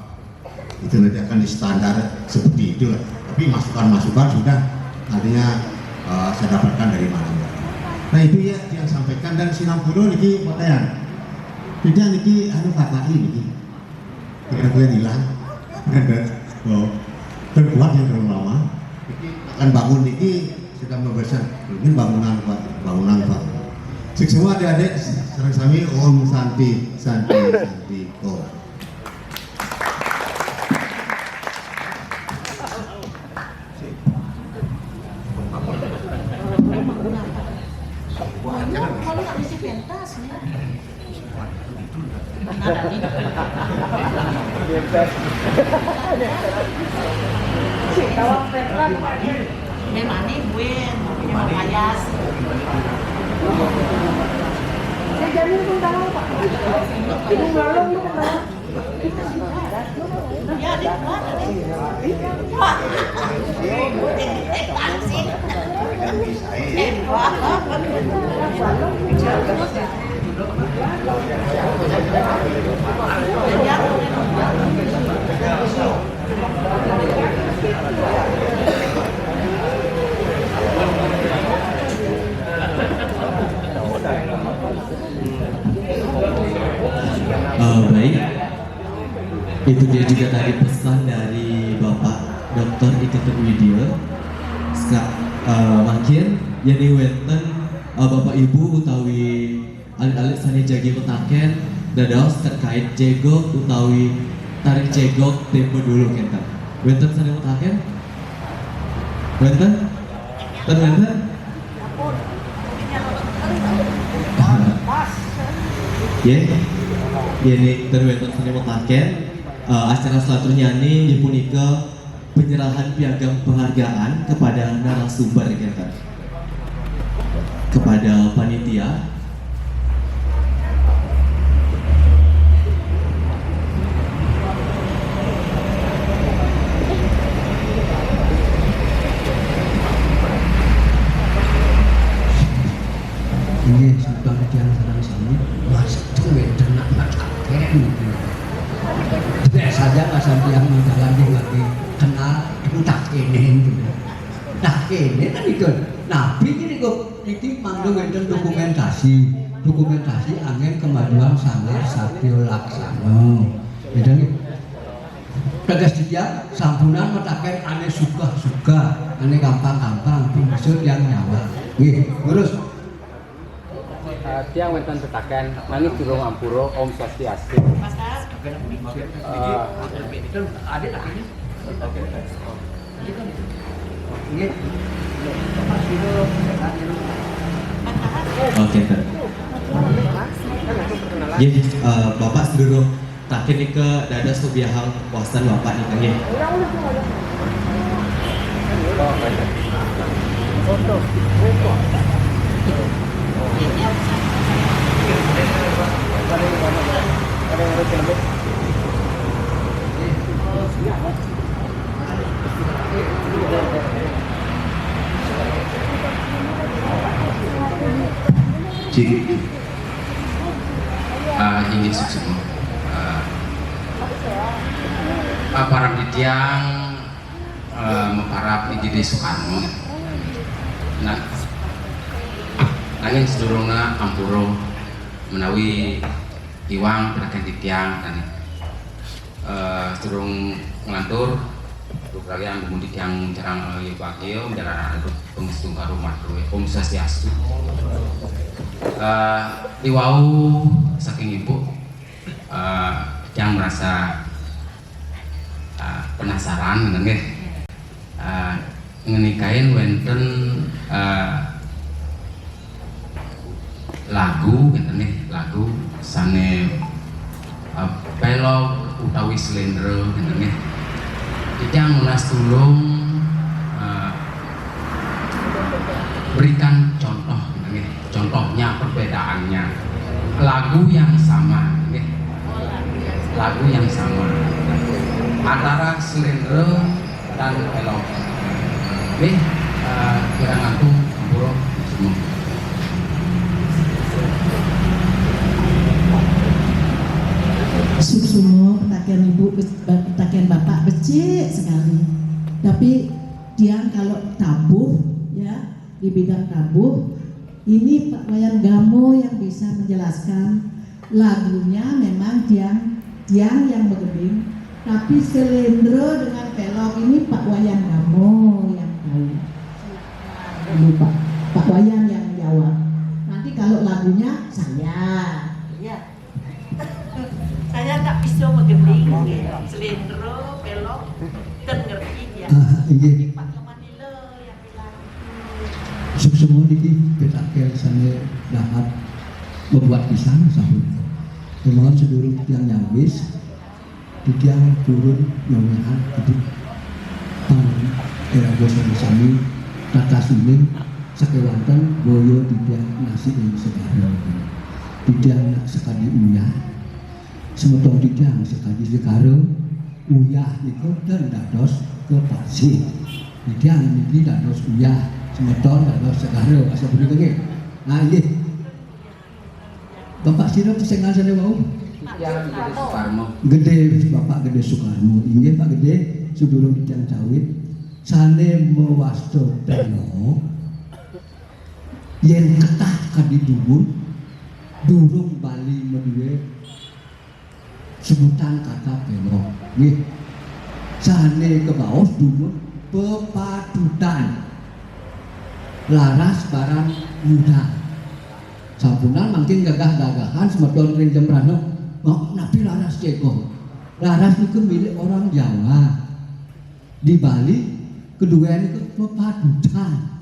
Itu nanti akan di standar seperti itu. Tapi masukan-masukan sudah artinya saya dapatkan dari mana. Nah itu ya yang sampaikan dan Sinambulu niki pakaian. Tidak niki KKI niki. Kira-kira hilang. Oh, terkuat yang terlalu lama. Niki akan bangun niki sudah membesar. Ini bangunan Pak. Semua adik-adik sareng sami Om Santi Om. Memani buen, ayas. Saya jamin pun tahu Pak. Itu ngalung itu kan. Ya, ada mana nih? Wah. Pangsit. Wah. Baik, itu dia juga tadi pesan dari Bapak Dr. Ike Widya. Makin yani wenten Bapak Ibu utawi alik-alik sani jagi petaken dados terkait jegok utawi tarik jegok tempo dulu kita. Wenten sani petaken? Wenten? Wenten? Ya, ini terweten seni mutaken acara selanjutnya ini punika penyerahan piagam penghargaan kepada narasumber kita, kepada panitia. Ini sebab yang sedang sini masuk wenten nak petaken. Biasa saja asal yang menjalani lagi kenal tak ini gitu. Tak ini kan itu. Nabi ini kok ini manggung wenten dokumentasi angin kemajuan Sanggar Satyo Laksana. Jadi tegas dia sampunan metaken ane suka, ane gampang, maksud yang nyawa. Nggih, terus tiang wonten tetaken nanging durung ampura Om Swastiastu. ada lagi. Oke, ya, Bapak sedulur takin nih ke dada subiahang puasan Bapak nih kan ya. Jadi ingin suksesmu para ditiang meparap di Soekarno. Nah, angin sedurungna ampuro menawi iwang perakan ditiang dan sedurung ngelantur untuk kalian memudik yang jarang bakil menjalankan pengestung rumah Om Swastiastu. Iwau saking ibu yang merasa penasaran nggih ngenikain wenten lagu ngeten nih lagu sane pelog utawi slendro ngeten nih yang menas tulung berikan contoh nih contohnya perbedaannya lagu yang sama nih lagu yang sama antara slendro dan pelog nih kira ngaku bro semua. Suksumo petakian ibu, petakian bapak becik sekali. Tapi dia kalau tabuh ya di bidang tabuh ini Pak Wayan Gamo yang bisa menjelaskan lagunya. Memang tiang yang bergebing, tapi selendro dengan pelok ini Pak Wayan Gamo yang tahu. Ini Pak Wayan yang jawab. Nanti kalau lagunya saya. Ya. Saya tak bisa mengending selendro, pelok, dan ngerti ya. Iya. Pak Yomanilo yang bilang. Semua ini petaken sana dapat membuat pisang sahur. Kemudian sedulur yang nyawis, tiang turun nyonya hidup. Era bosan sami tata suning sakewanten boyo tiang nasi yang sekarang. Tiang sekali uyah. Semetong tiang sekali sekarang uyah niku dan dados ke pasir. Tiang niki dados uyah semetong dados sekarang asal begitu nggih. Nah nggih. Bapak sira sing ngasane wau? Yang di Soekarno. Gede Bapak Gede Soekarno. Inggih Pak Gede sedulur tiang cawit sane mewasto teno yen ketah kadidubun durung bali meduwe sebutan kata pelok nggih sane kebaos dumut pepadutan laras barang muda. Sampunan makin gagah-gagahan semedon ring Jembrana mau napi laras Jeko. Laras itu milik orang Jawa. Di Bali kedua itu pepatutan.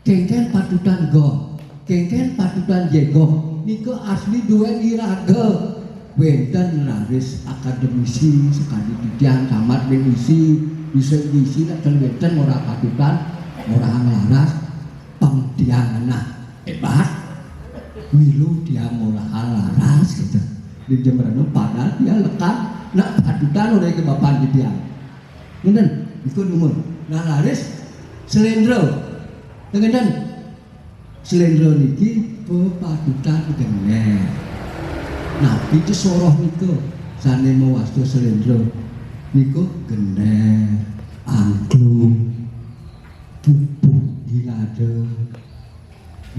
Kengken patutan go, kengken patutan jego. Niko asli dua iraga. Benten laris akademisi sekali titian tamat mengisi bisa ngisi nak benten orang patutan orang laras pengtianganah hebat. Milu dia murahan laras gitu. Di Jembrana padahal dia lekat nak patutan oleh kebapan titian. Ngeten iku umur. Nah laris selendro. Dengan selendro niki pepatutan gener. Nah itu soroh niku sane mawastu selendro niku gener, angklung, pupuk dilade.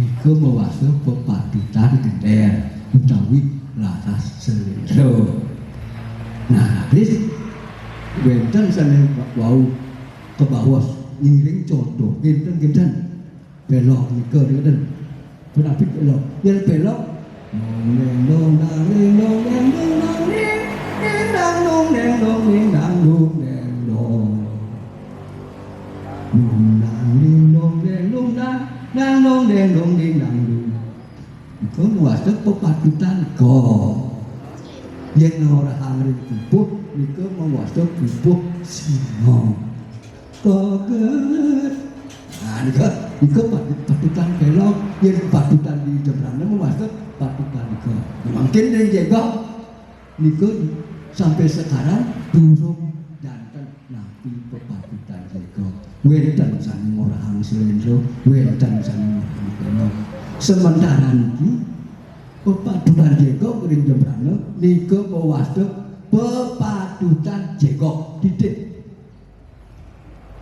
Niku mawastu pepatutan gener utawi laras selendro. Nah wis benten sane wau ke bawah ngiring contoh genten belok niku ngeten. Kenapa belok? Yang belok nong dang ring dong dang dong ring dang dong dang dong ring dang dong dang dong dang ring dong dang dong dang dong dang dong ring dang dong. Itu maksud pepatutan go. Yang orang ring pupuk itu maksud pupuk sino. Koget. Nah, niku patutan belok, yang patutan di Jembrana maksud patutan niku. Mungkin dari jego niku sampai sekarang durung jantan napi pepatutan jego. Wenten sane orang selendro, wenten sane orang belok. Sementara niki pepatutan jego di Jembrana niku maksud pepatutan jego titik.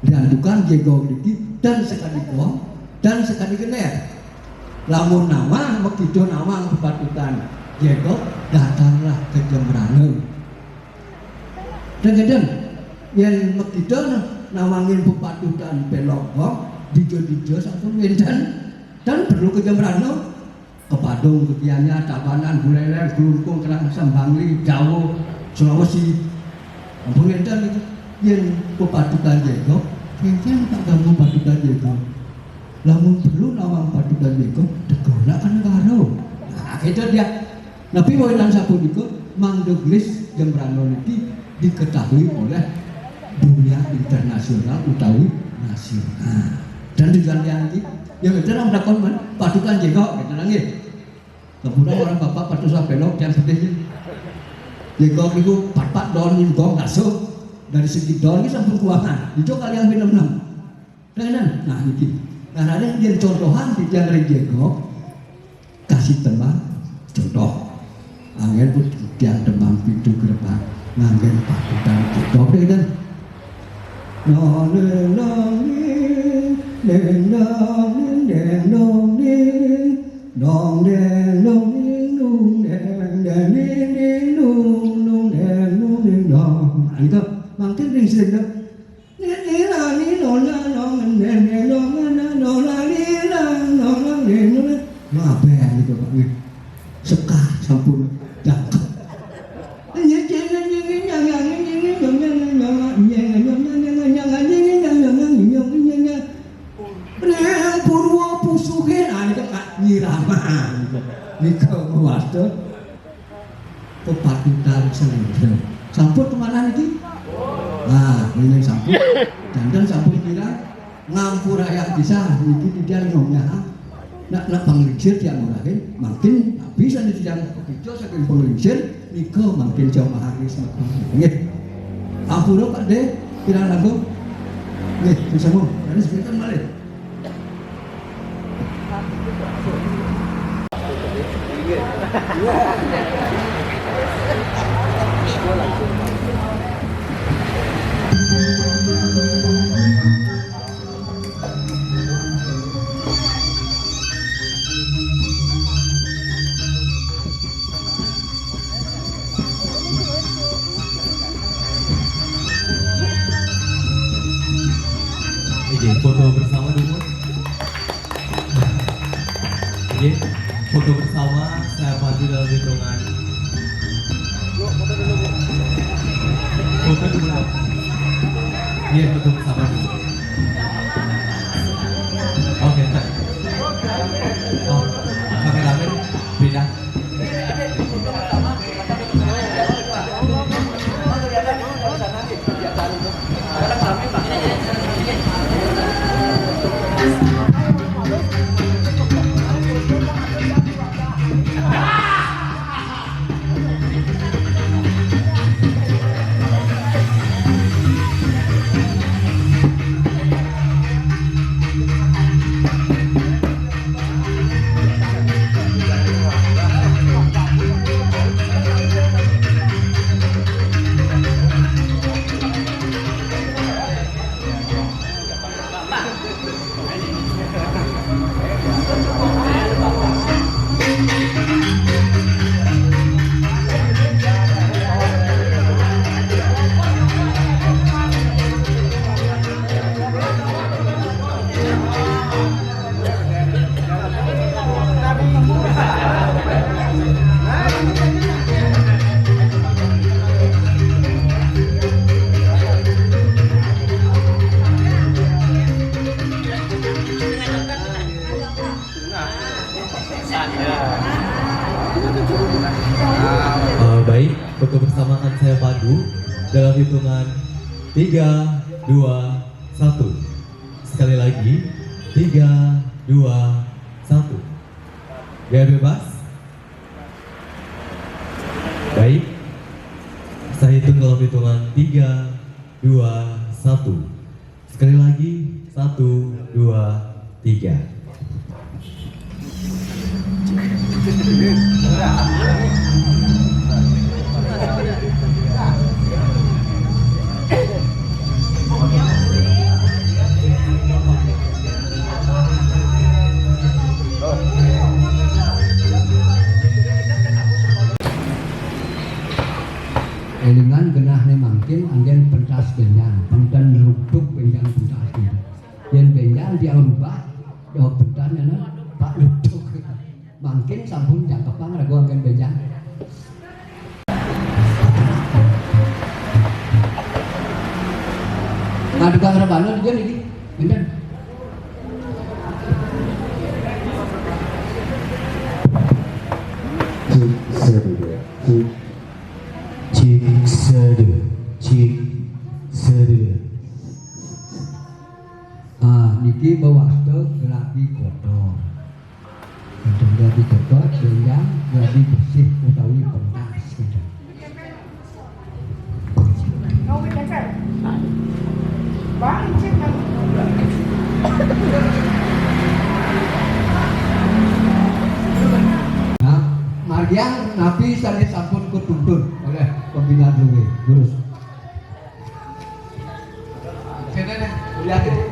Dan tukang jego niki dan sekali kong dan sekali gener. Lamun nama mekido nama pepatutan jego datanglah ke Jembrana. Dan yang mekido nawangin pepatutan pelogong dijo sampun wenten dan perlu ke Jembrana ke Padung, ke Gianyar, Tabanan, Buleleng, Glungkung, Kerang, Sambangli, Jawa, Sulawesi. Ampun wenten itu yang pepatutan jego. Kengken tak ganggu patutan jego. Lamun perlu nawang patutan jego, dekola kan karo. Nah, itu dia. Tapi wawilan sapu niku Mangdeglis Jembrana niki diketahui oleh dunia internasional utawi nasional. Dan tujuan yang iki ya bener ndak kon patutan jego gitu nggih. Kemudian orang bapak patusan belok yang sedih. Jego niku pat-pat don gong ngaso. Dari segi doang ini sampai keuangan itu kalian minum nah ini nah ada yang contohan di jalan jego kasih tembang contoh angin pun tiang tembang pintu gerbang nganggen patutan jego dan mungkin ring selendro ngapain gitu Pak sekar sampun cakep Purwo pusuhin itu Kak Nyirama niku mawastu pepatutan selendro sampun kemana nih? Nah, ini sampun dan sampun kira ngampur rakyat bisa ini tidak ngomongnya nak penglingsir dia murahin makin bisa nih tidak begitu saking penglingsir niko makin jauh maharis makin ampun Pak De kira lagu nih bisa mau dari sebentar balik Oke, foto bersama dulu. Foto bersama saya pandu dalam hitungan. Foto dulu. Iya, foto bersama dulu. Oke, tak. Oh, kameramen beda. Baik, foto bersama akan saya pandu dalam hitungan 3, 2, 1. Sekali lagi 3, 2, 1. Gaya bebas. Baik, saya hitung dalam hitungan 3, 2, 1. Sekali lagi 1, 2, 3. Elingan genahne mangkin anggen pentas benjang, pangtan rupuk benjang pentas benjang. Yen benjang dia rubah, do pentasnya Pak Rupuk. Mangkin sampun jangkepang ragu anggen benjang. Ngadu kang rebana dia niki, benten. Niki bawasta geladi kotor. Untuk geladi kotor, benjang geladi bersih utawi pentas. Kau bicara. Bang, cek kan. Nah, margiang nabi sane sampun kutuntun oleh pembina Luwe, Gurus. Sini deh, lihat ini.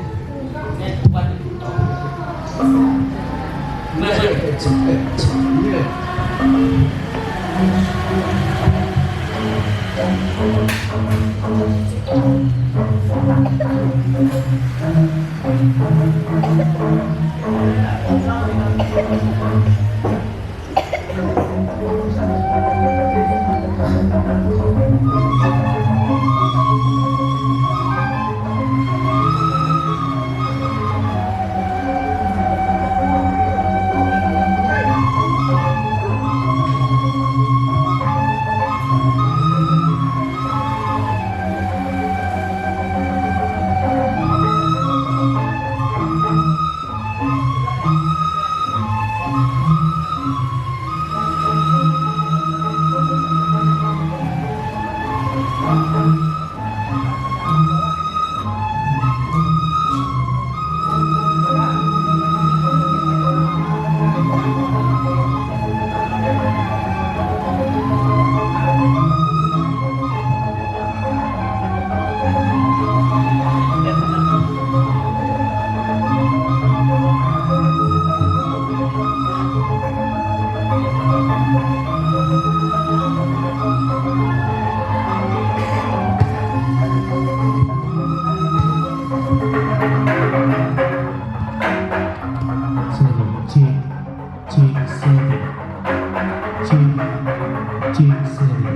Cik Seri.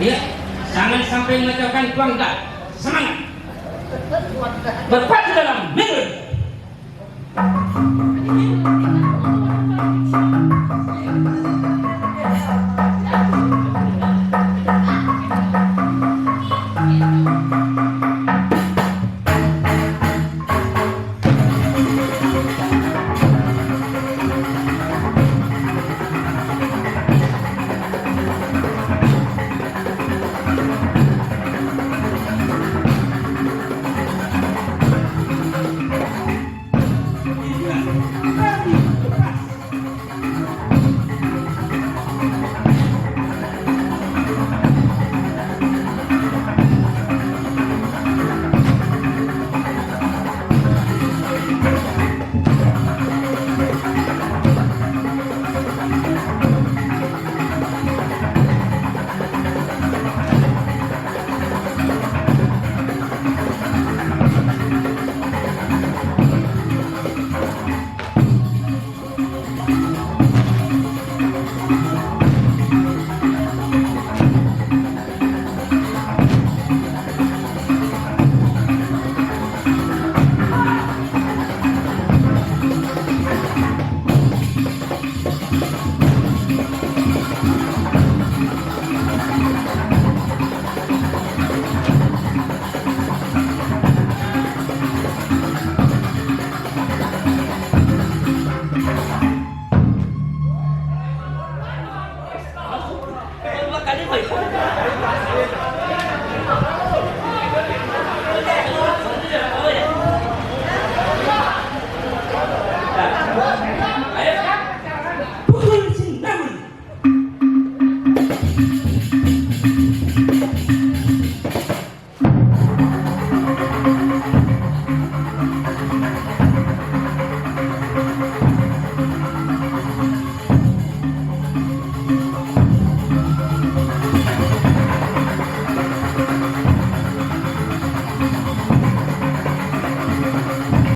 Iya, jangan sampai mengacaukan keluarga. Semangat. Berpacu dalam minggu.